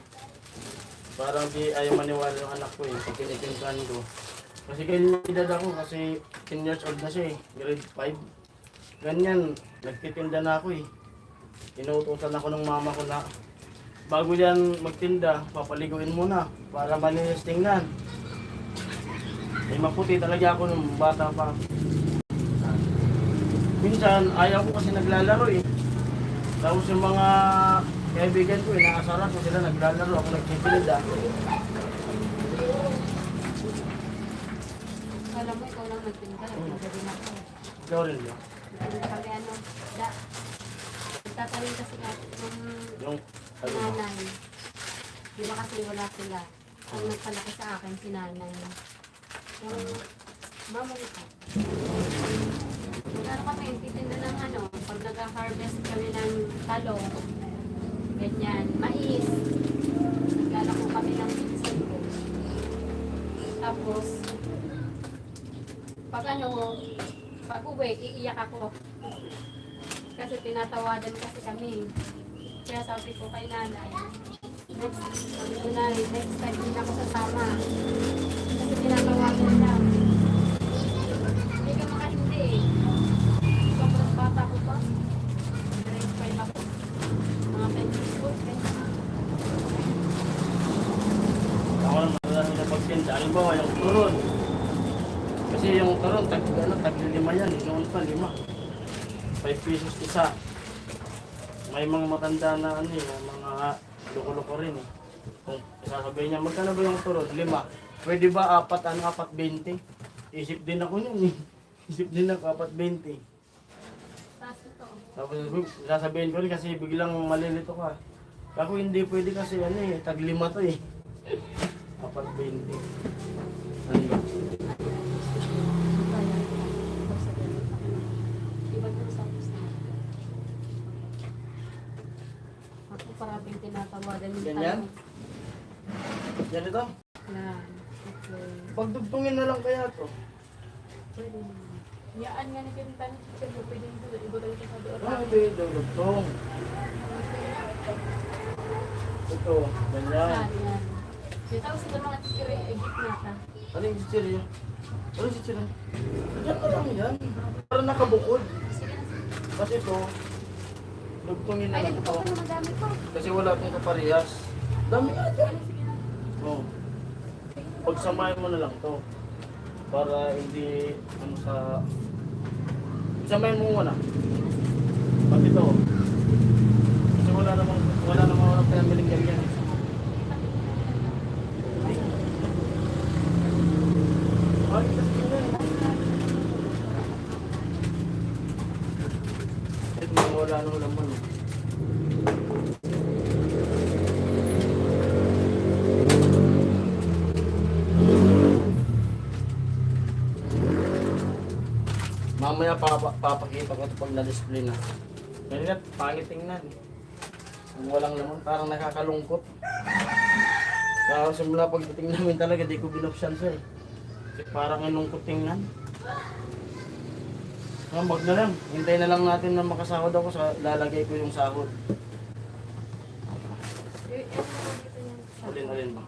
Parang di ayaw maniwala yung anak ko pag kinikwentuhan ko. Kasi edad ako kasi 10 years old na siya grade 5. Ganyan, nagtitinda na ako Inuutosan ako ng mama ko na bago yan magtinda, papaliguin muna para malinis tingnan. Maputi talaga ako nung bata pa. Minsan, ayaw ko kasi naglalaro Tapos yung mga kaibigan ko, nakasarap ko sila naglalaro, ako nagtitinda. Alam mo, ikaw lang nagtinda. Nagtinda din ako. Ikaw rin ba? Kami Tatanong kasi yung Yung, ano ba? nanay. Di ba kasi wala sila. Ang nagpalaki sa akin, si nanay. Yung mama ko. Ano kami, titinda ng ano, pag nag-harvest kami ng talong, ganyan, mais. Naglalako kami ng pinsan ko. Tapos, pag ano, pag uwi, iiyak ako. Kasi tinatawadan kasi kami. Kaya sabi ko kay nanay, next time din ako sasama. Kasi tinatawadan lang. Hindi ka makahindi eh. Sobrang bata ko pa. Grade 5 ako. Mga 10 years old. Ako lang marami na pagpinta. Halimbawa, yung turon. Kasi yung turon, tag-lima yan. Noon pa, 5. 5 pesos isa. May mga matanda na ano eh, mga loko-loko rin eh. Kung sasabihin niya, magkano ba yung turon? 5. Pwede ba 4, 4.20? Isip din ako yun eh. Isip din ako 4.20. Tapos ito. Tapos sasabihin ko rin kasi biglang malilito ka. Ako hindi pwede kasi ano eh, tag-5 to eh. 4.20. Ano yun? Ako parabing tinatawadan yung Ganyan? Yan ito? Yan. Okay. Pagdugtungin na lang kaya to. Pwede naman. Yaan nga ni Kintan. Kasi pwede nito. Ibo tayo sa doon. Ah, hindi, dugtong. Ito, ganyan. Yan. Yung tao sa mga tikiri ay gitna ka. Ano yung chichirya? Ano yung chichirya? Yan ka lang yan. Para nakabukod. Sige na. Kasi ito, dugtungin na Ay, lang ito ito. pa naman dami ko. Kasi wala itong kaparehas. Dami nga dyan. Sige na. Oh. Pagsamahin mo na lang to. Para hindi, ano sa... Samahin mo muna. Pati ito. Kasi wala namang walang pinamiling ganyan. Ay, kasi yun eh. Ito, wala nang laman eh. Mamaya papakita ko ito pag na-display na. Ganyan at pangit tingnan. Kung walang laman, parang nakakalungkot. Kaya simula pagdating namin talaga, di ko binuksan siya eh. Kasi parang ang lungkot tingnan. Wag na lang. Hintayin na lang natin na makasahod ako sa lalagay ko yung sahod. Alin ba?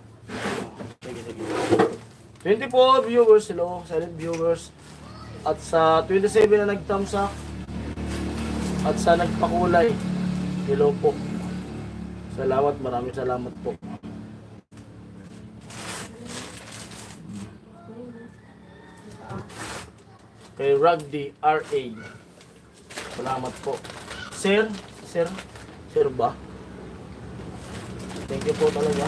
Sige, sige. 24 viewers, hello, silent viewers. At sa 27 na nag-thumbs up. At sa nagpakulay, hello po. Salamat, maraming salamat po. Kay Ragdi RA. Salamat po. Sir ba? Thank you po talaga.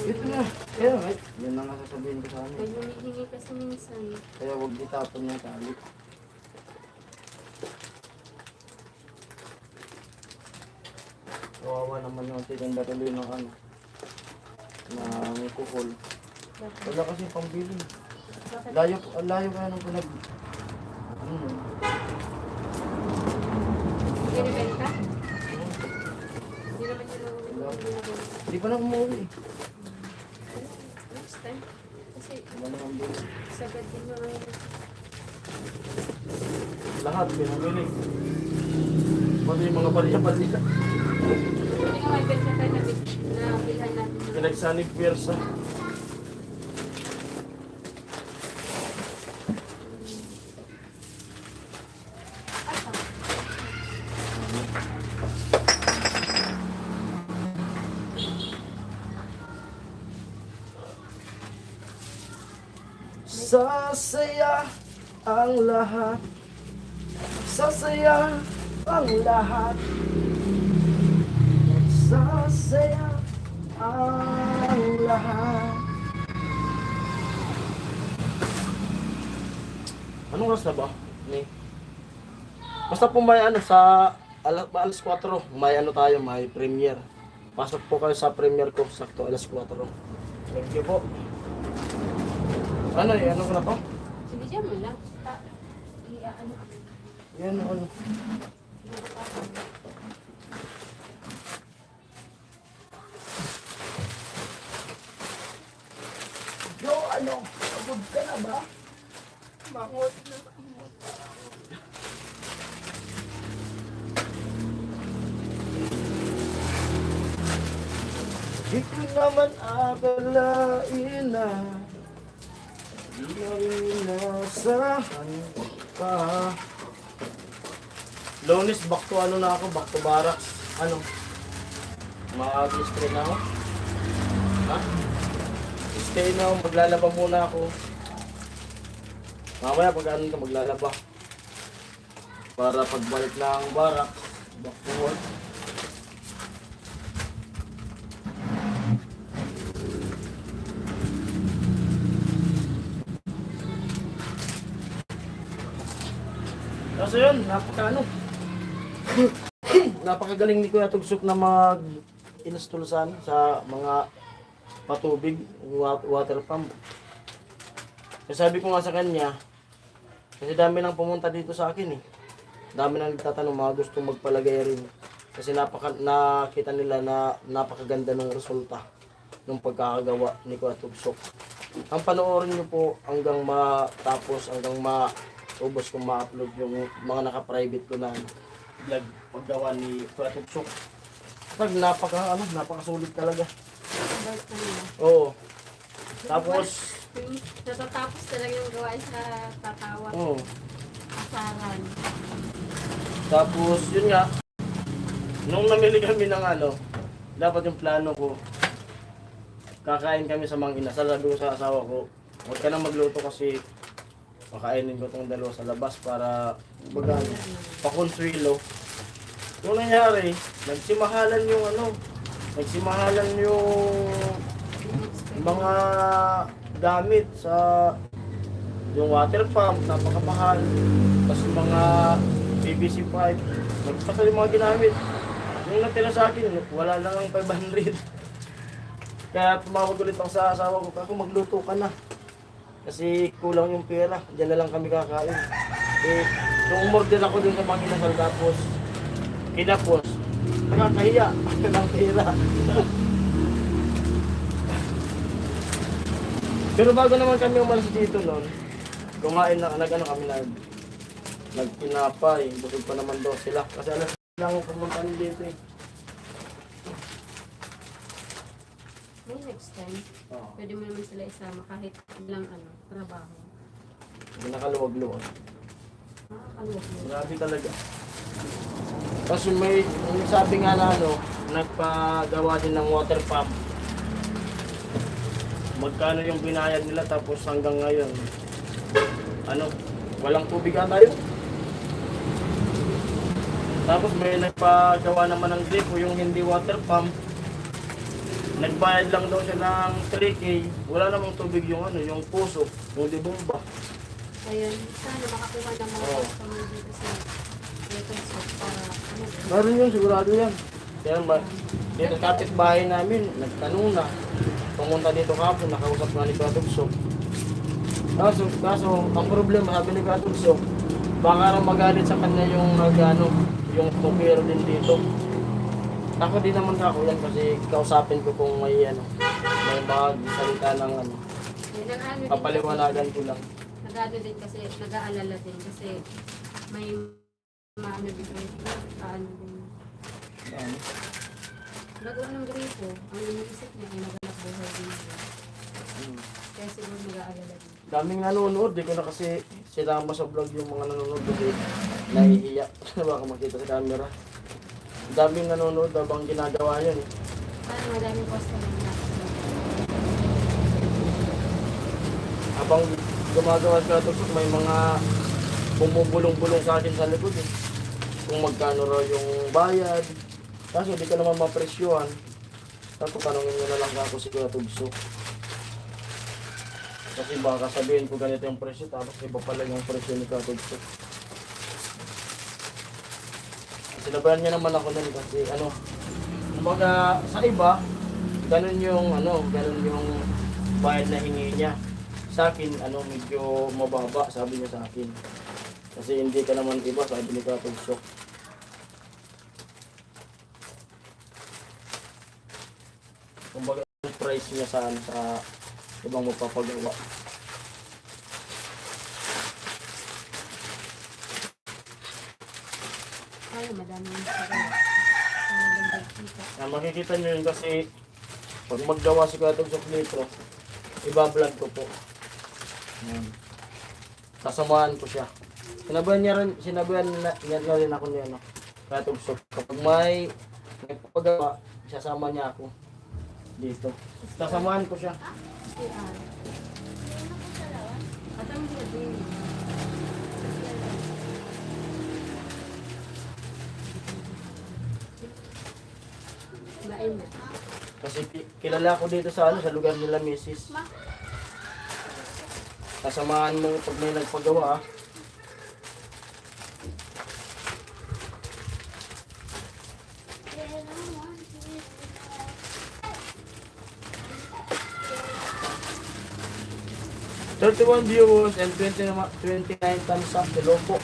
Ito na. Kaya nga, yan na nga sasabihin ko sa amin. Kaya humihingi kasi minsan. Kaya huwag itapon yung tali. Kawawa naman yung titinda tuloy ng ano. Na may kukol. Wala kasi pambili. Layo kaya nung pinag... Ano? Binibenta? Hindi naman yun ang Hindi pa na umuwi. next time. Kasi Wala na pambili. sagad din mga Lahat pinamili. Pati yung mga balya-balya. hindi nga may benta tayo na bilhan natin. Pinagsanig pwersa. Sasaya ang lahat. Sasaya ang lahat. Sasaya ang lahat. Anong oras na ba? Ni. Basta po may ano sa alas 4, may ano tayo, may premiere. Pasok po kayo sa premiere ko, sakto alas 4. Thank you po. Ano eh, ano ko na to? Sige, dyan mo lang. Ano? Yan, ano. Yo, ano? Pagod ka na ba? Mangot na mangot. Di ko naman akalain na di na inasahan ka. Lunes, back to ano na ako, back to barracks. Ano? Mag-stay na ako. Ha? Stay na ako, maglalaba muna ako. Mamaya pag ano ka, maglalaba. Para pagbalik na ang barracks, back to work. Kaso yun, napakagaling ni Kuya Tugsok na mag-install sa mga patubig, water pump. Kasi sabi ko nga sa kanya, kasi dami nang pumunta dito sa akin eh. Dami nang nagtatanong, mga gusto magpalagay rin. Kasi nakita nila na napakaganda ng resulta ng pagkakagawa ni Kuya Tugsok. Ang panoorin niyo po hanggang matapos, hanggang ubos kung ma-upload yung mga naka-private ko na vlog paggawa ni Kuya Tugsok. Napakasulit talaga. About kanina. Oo. Tapos, Natatapos talaga yung gawain sa tatawa. oo. Asaran. Tapos, yun nga, nung namili kami ng dapat yung plano ko, kakain kami sa Mang Inasal. Sabi ko sa asawa ko, huwag ka nang magluto kasi makainin ko itong dalawa sa labas para pakonsuelo. Yung nangyari, nagsimahalan yung mga gamit sa yung water pump, napakamahal. Tapos yung mga PVC pipe, nagpasa yung mga ginamit. Yung natira sa akin, wala lang ang 500. Kaya tumawag ulit ako sa asawa ko, ako magluto ka na. Kasi kulang yung pera, diyan na lang kami kakain. Eh, nung umorder ako dun sa mga kinasal tapos, kinapos, nakakahiya, ng pera. Pero bago naman kami umalis dito noon, kumain na, kami nagtinapay, busog pa naman daw sila. Kasi alas lang pumunta dito eh. May next time, Oo. pwede mo naman sila isama kahit ilang trabaho. Hindi nakaluwag-luwag. Makakaluwag mo. Grabe talaga. Kasi may sabi nga na nagpagawa din ng water pump. Magkano yung binayad nila tapos hanggang ngayon, walang tubig tayo. Tapos may nagpagawa naman ng gripo yung hindi water pump. Nagbayad lang daw siya ng 3K. Wala namang tubig yung yung puso, yung libomba. Ayun, sana makakuha ng mga Oo. customer dito sa Little Soap para Meron yun, sigurado yan. Kaya dito kapitbahay namin, nagtanong na. Pumunta dito kapon, nakausap nga ni Kuya Tugsok. Kaso, ang problema, sabi ni Kuya Tugsok, baka raw magalit sa kanya yung yung tukero din dito. Ako din naman ako yan kasi kausapin ko kung may magsalita ng Ayun, din papaliwanagan ko lang. Nag-ano din kasi, nag-aalala din kasi may maano din, din. Nag-uwi ng gripo, ang iniisip niya ay naganap buhay din niya. Kaya siguro nag-aalala din. Daming nanonood, di ko na kasi sinama sa vlog yung mga nanonood kasi nahihiya. Baka makita sa camera. Daming nanonood habang ginagawa yan. Parang madaming customer na. Habang gumagawa sa Tugsok, may mga bumubulong-bulong sa akin sa likod eh. Kung magkano raw yung bayad. Kaso di ka naman mapresyuhan. Tapos tanongin nyo na lang ako si Kuya Tugsok. Kasi baka sabihin ko ganito yung presyo, tapos iba pala yung presyo ni Katugsok. Sinabayan niya naman ako nun kasi ano, kumbaga sa iba, ganun yung bayad na hingi niya. Sa akin, medyo mababa, sabi niya sa akin. Kasi hindi ka naman iba, sabi ni Katugsok. Kumbaga, yung price niya sa ibang magpapagawa. Ay, madami yung sarap. Makikita niyo yun kasi pag maggawa si Katugsok nito, iba-vlog ko po. Yan. Sasamahan ko siya. Sinabayan na rin ako ni Katugsok. Kapag may paggawa, sasama niya ako dito. Sasamahan ko siya. At ang din. Lain na. Kasi kilala ko dito sa lugar nila, Mrs. Sasamahan mo pag may nagpagawa. 31 viewers and 29 thumbs up. Hello po.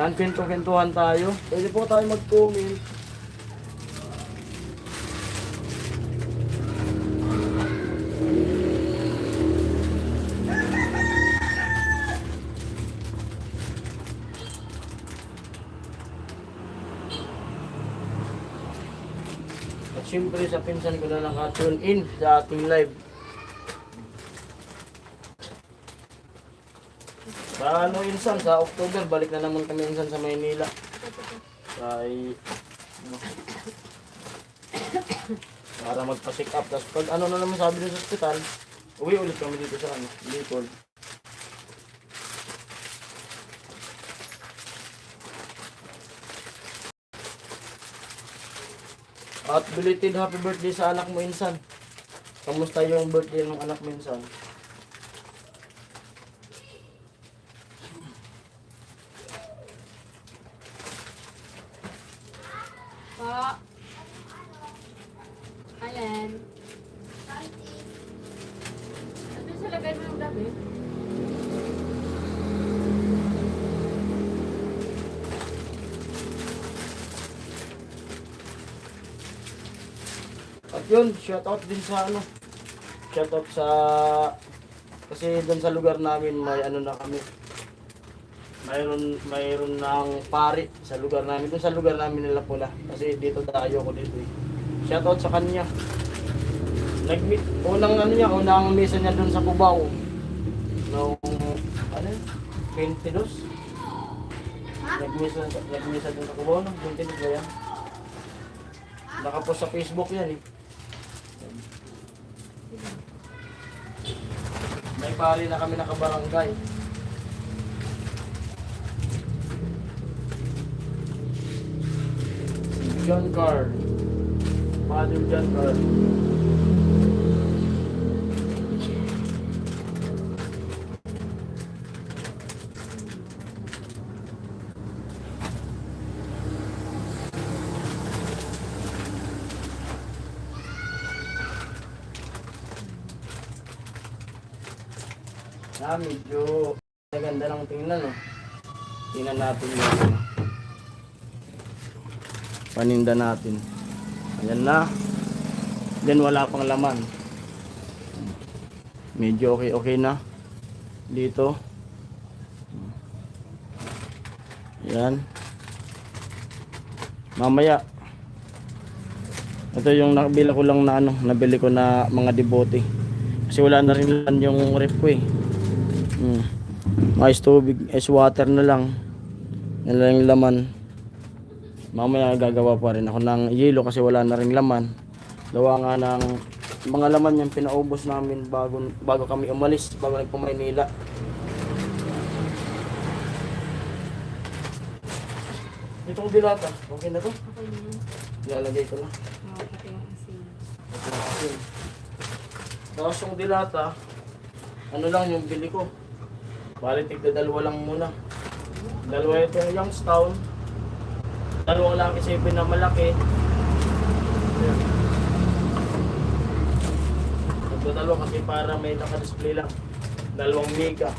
Yan, kwento-kwentuhan tayo. Pwede po tayo mag-comment. At syempre sa pinsan ko na naka-tune in sa ating live. Sa insan, sa October, balik na naman kami insan sa Maynila. Para magpa-check up. Tapos pag na naman sabi dito sa ospital, uwi ulit kami dito sa Bicol. At belated happy birthday sa anak mo insan. Kamusta yung birthday ng anak mo insan? Pa. Ayan. Ano sa lagay mo yung gabi? At yun, shoutout din sa shoutout sa kasi doon sa lugar namin may na kami. Mayroon ng pari sa lugar namin. Doon sa lugar namin nila pula. Kasi dito tayo ko dito eh. Shoutout sa kanya. Nag-meet, unang misa niya doon sa Cubao. Noong, 22? Nag-misa doon sa Cubao, no? 22 ba yan? Nakapost sa Facebook yan eh. May pari na kami nakabarangay. John Carr. Father John Carr. Medyo maganda ng tingnan, no? Tingnan natin yung paninda natin. Ayan na. Then wala pang laman. Medyo okay na. Dito. Ayan. Mamaya. Ito yung nabili ko lang na nabili ko na mga debote. Kasi wala na rin laman yung ref ko eh. Ice tubig, ice water na lang. Yan lang yung laman. Mamaya gagawa pa rin ako ng yelo kasi wala na rin laman. Gawa nga ng mga laman yung pinaubos namin bago kami umalis, bago nagpumaynila. Itong dilata, okay na to? Okay na yun. Ilalagay ko na. Oo, pati yung asin. Tapos yung dilata, ano lang yung bili ko. Bali, tigda dalawa lang muna. Dalawa ito yung Youngstown. Dalawang Lucky 7 na malaki. Ayan. Nagdadalawa kasi para may naka-display lang. Dalawang Mega.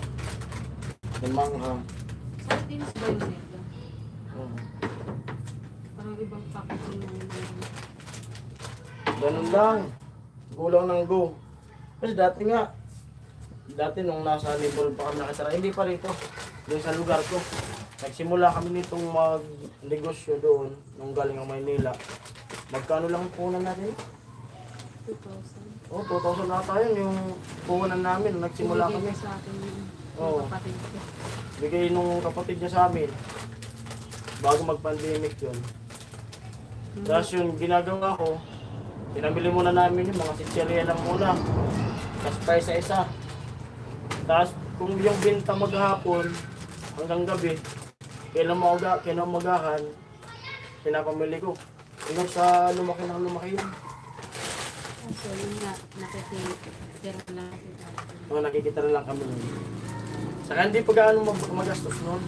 Yung manghang. Sardines ba yun nito? Oo. Parang ibang packaging na yun. Ganun lang. Kulang ng go. Kasi dati nung nasa Libol pa kami nakatira, hindi pa rito. Doon sa lugar ko. Nagsimula kami nitong mag-negosyo doon nung galing ang Maynila. Magkano lang ang puhunan natin? 2,000. Oh, 2,000 na tayo yung puhunan namin nung nagsimula Binigay kami. niya sa akin yung Oo. kapatid ko. Bigay nung kapatid niya sa amin. Bago mag-pandemic yun. Tapos yung ginagawa ko, pinabili muna namin yung mga sitseriya lang muna. Tapos tayo sa isa. Tapos kung yung binta maghapon hanggang gabi, kailan magahan, pinapamili ko. Hanggang sa lumaki yun. So yun nga, nakikitira lang kasi natin. O, nakikita rin lang kami. Saka hindi pa gaano magastos nun.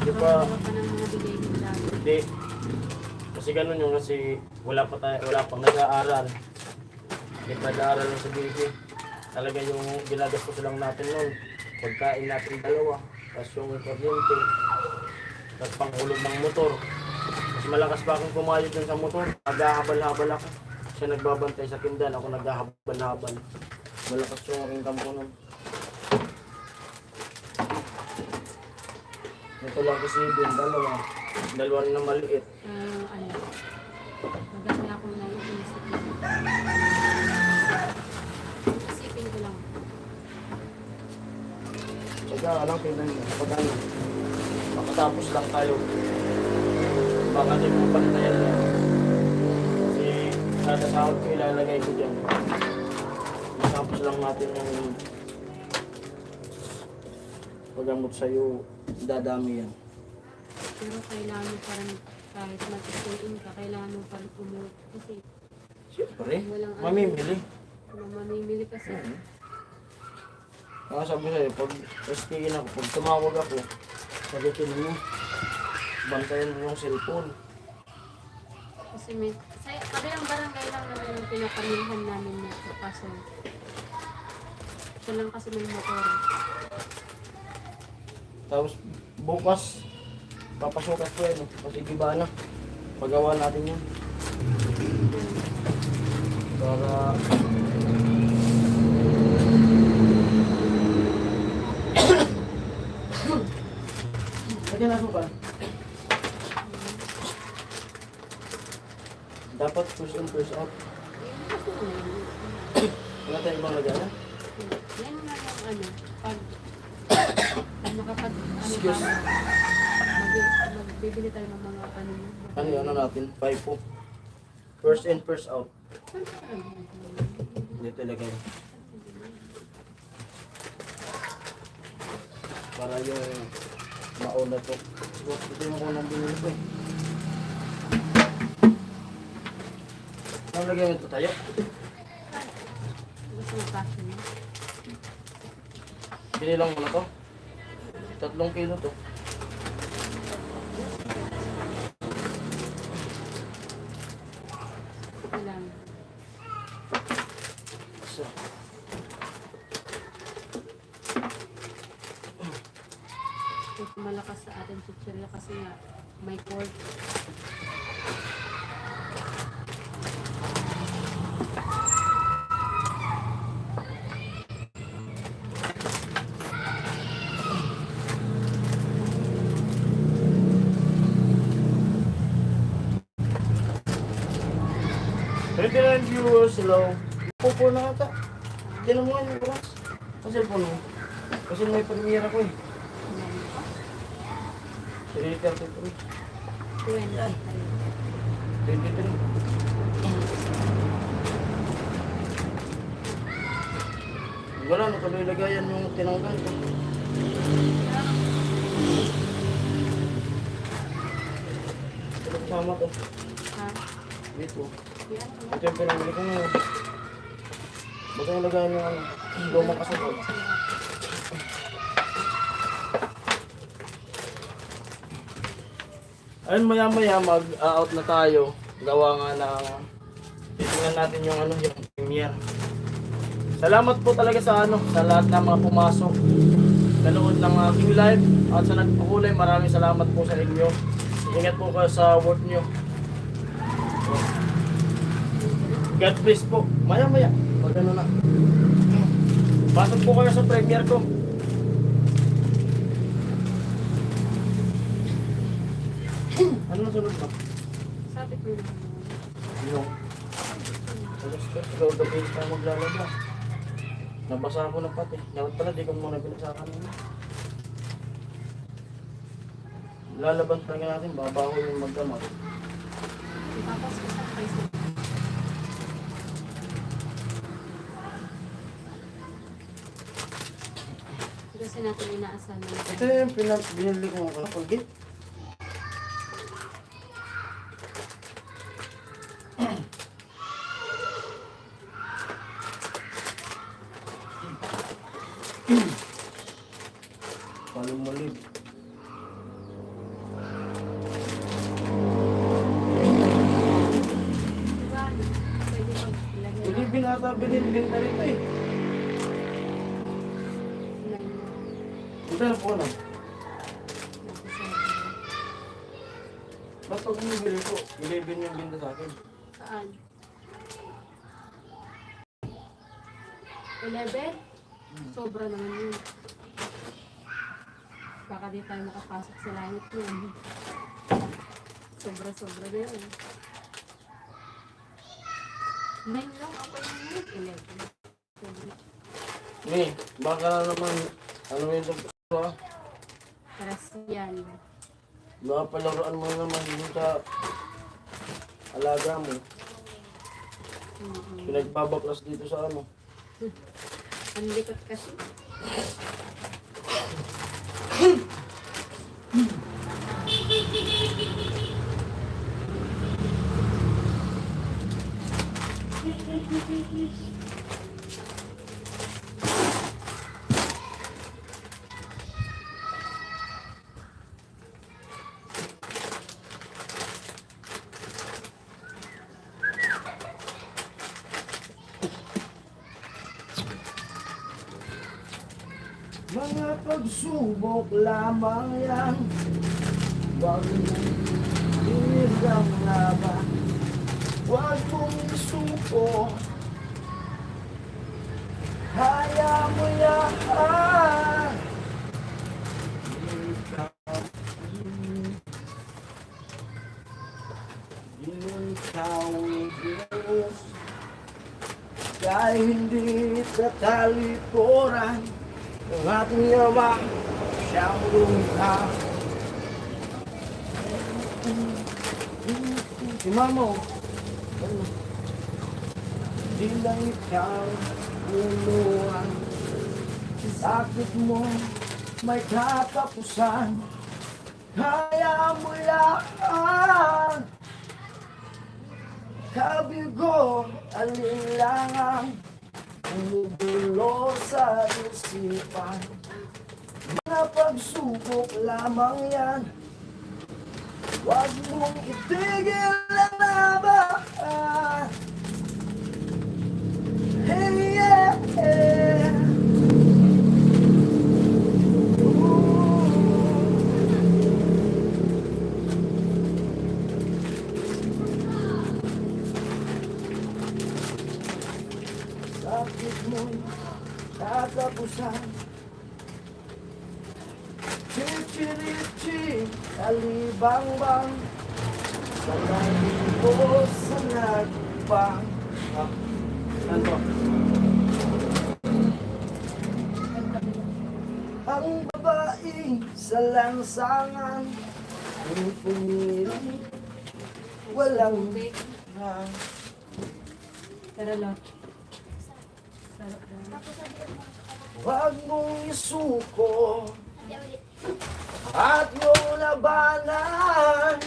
Hindi pa, Pero pa ng mga bigay nila. hindi. Kasi ganun yung kasi wala pang nag-aaral. Hindi pa nag-aaral ng sa baby. Talaga yung ginagastos lang natin nun. Pagkain natin dalawa. Tapos yung kuryente. Tapos pangulog ng motor. Mas malakas pa akong kumayod dun sa motor. Naghahabal-habal ako. Siya nagbabantay sa tindahan. Ako naghahabal-habal. Malakas yung income ko nun. Ito lang kasi din, dalawa. Dalawa rin na maliit. Ano, maganda ako na yung isipin. Isipin ko lang. Tsaka alam, tingnan nyo. Kapag ano, makatapos lang tayo. Baka din mo pantayan yan. Kasi kada sahod ko ilalagay ko dyan. Matapos lang natin yung paggamot sa'yo, dadami yan. Pero kailangan mo pa rin, kahit mag-stay-in ka, kailangan mo pa rin umuwi. Kasi Siyempre, walang mamimili. mamimili kasi. Kaya sabi sa'yo, pag STN ako, pag tumawag ako, sabihin mo, bantayan mo yung cellphone. Kasi may, sa kabilang barangay lang naman yung pinapamilhan namin nito. Kaso, siya lang kasi may motor. Tapos bukas, papasukat ko yan. Kasi iba na, pagawa natin yan. Para Lagyan na ba? Dapat push in, push out. Wala tayong ibang lagyan na? Yan nga yung ano, pag makapag, ano pa, Excuse. magbibili tayo ng mga ano yun. Ano yun, ano natin? 5 po. First in, first out. Dito lagay. Para yung mauna to. Ito yung unang binili ko eh. Anong lagyan ito tayo? Gusto mo passion mo? Binilang mo na to. 3 kilo to. Kailangan. Isa. Ito malakas sa atin chichirya kasi nga may cord. Regular viewers, hello. Pupo na ata. Tinan mo yung oras. Sa cellphone mo. Kasi may premiere ako eh. 3:33. 20. 23. Wala, natuloy lagayan yung tinanggal ko. Ito kasama to. Ha? Dito. Yan. Ito yung pinamili ko ngayon. Ba't yung lagay ng lumang kasukol? Ayun, maya-maya mag-out na tayo. Gawa nga ng titingnan natin yung ano, yung premiere. Salamat po talaga sa ano, sa lahat ng mga pumasok, nanood ng aking live at sa nagpakulay. Maraming salamat po sa inyo. Ingat po kayo sa work nyo. God bless po. Maya-maya. Pag ano na. Pasok po kayo sa premiere ko. Ano na sunod ba? Sabi ko yun. Yung alas ka, ikaw gabi ka maglalaba. Nabasa ako ng pati. Dapat pala di ko muna pinasakan nila. Lalaban talaga natin, babaho yung magdamag. Tapos ko sa Facebook. Kasi natin inaasahan na. Ito yung binili ko ng Colgate. Palumulib. Diba? Pwede mag-ilagay Hindi binata, binilbin na rito eh. Ito na po na. Ba't pag bumibili ko, 11 yung binta sa akin. Saan? 11? Sobra naman yun. Baka di tayo makapasok sa langit yun. Sobra-sobra na yun. 9 lang ako yung 11. May, baka na naman, ano yun sa ha? Karasiyan. Baka palaruan mo naman yun sa alaga mo. Pinagbabaklas dito sa ano. Ang likot kasi. Mga pagsubok lamang yan, wag mong hinirang laban, wag mong isuko, kaya mo yan. Ikaw Diyos, kahit hindi sa talikuran ng ating Ama, siyang lumikha. Si Mama, di lang ikaw uluan. Sakit mo may katapusan, kaya mo yan. Kabigo, alinlangan, umudulo sa isipan. Mga pagsubok lamang yan, wag mong itigil ang laban. Hey, yeah, yeah. Sakit mo'y tatapusan. Chichirichi, alibang-bang, sa langit ko sa nagpang. Ano? Ang babae sa lansangan, ang pumili, walang rang. Pero lo. Huwag mong isuko at yung labanan.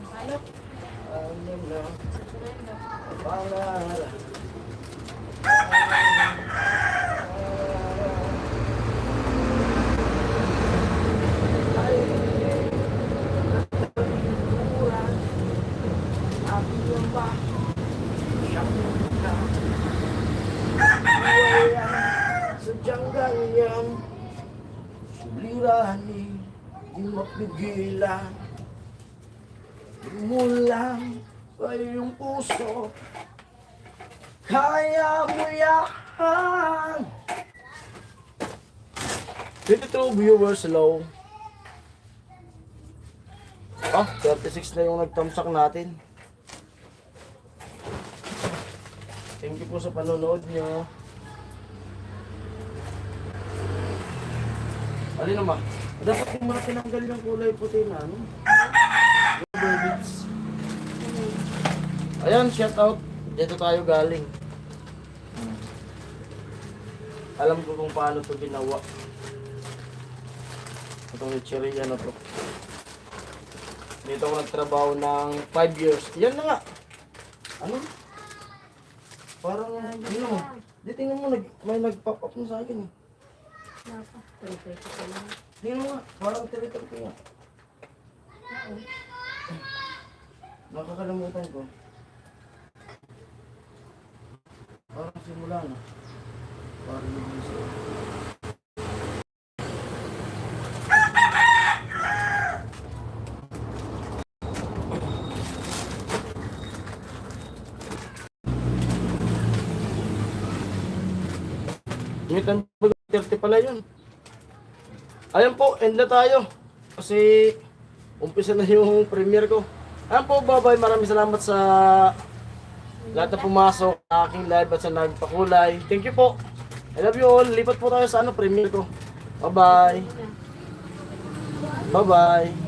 Palok. Ano na pangalan? di mapigilan. Mo lang sa iyong puso, kaya mo yan. 22 viewers, hello. 36 na yung nagtamsak natin. Thank you po sa panonood nyo. Alin naman? Dapat yung mga tinanggal yung kulay puti na, ano? Rubber bits. Ayan, shout out. Dito tayo galing. Alam ko kung paano to ginawa. Itong lecheria na to. Dito ako nagtrabaho ng 5 years. Yan na nga. Ano? Parang, ano mo? Di tingnan mo, may nag-pop up na sa akin eh. Tingnan mo nga, parang tiri-tiri nga. Nakakalimutan ko. Parang simula na. Parang yung isa. Imitan po 30 pala yun. Ayan po, end na tayo. Kasi umpisa na yung premiere ko. Ayan po, bye-bye. Maraming salamat sa lahat na pumasok sa aking live at sa nagpakulay. Thank you po. I love you all. Lipat po tayo sa premiere ko. Bye-bye. Bye-bye.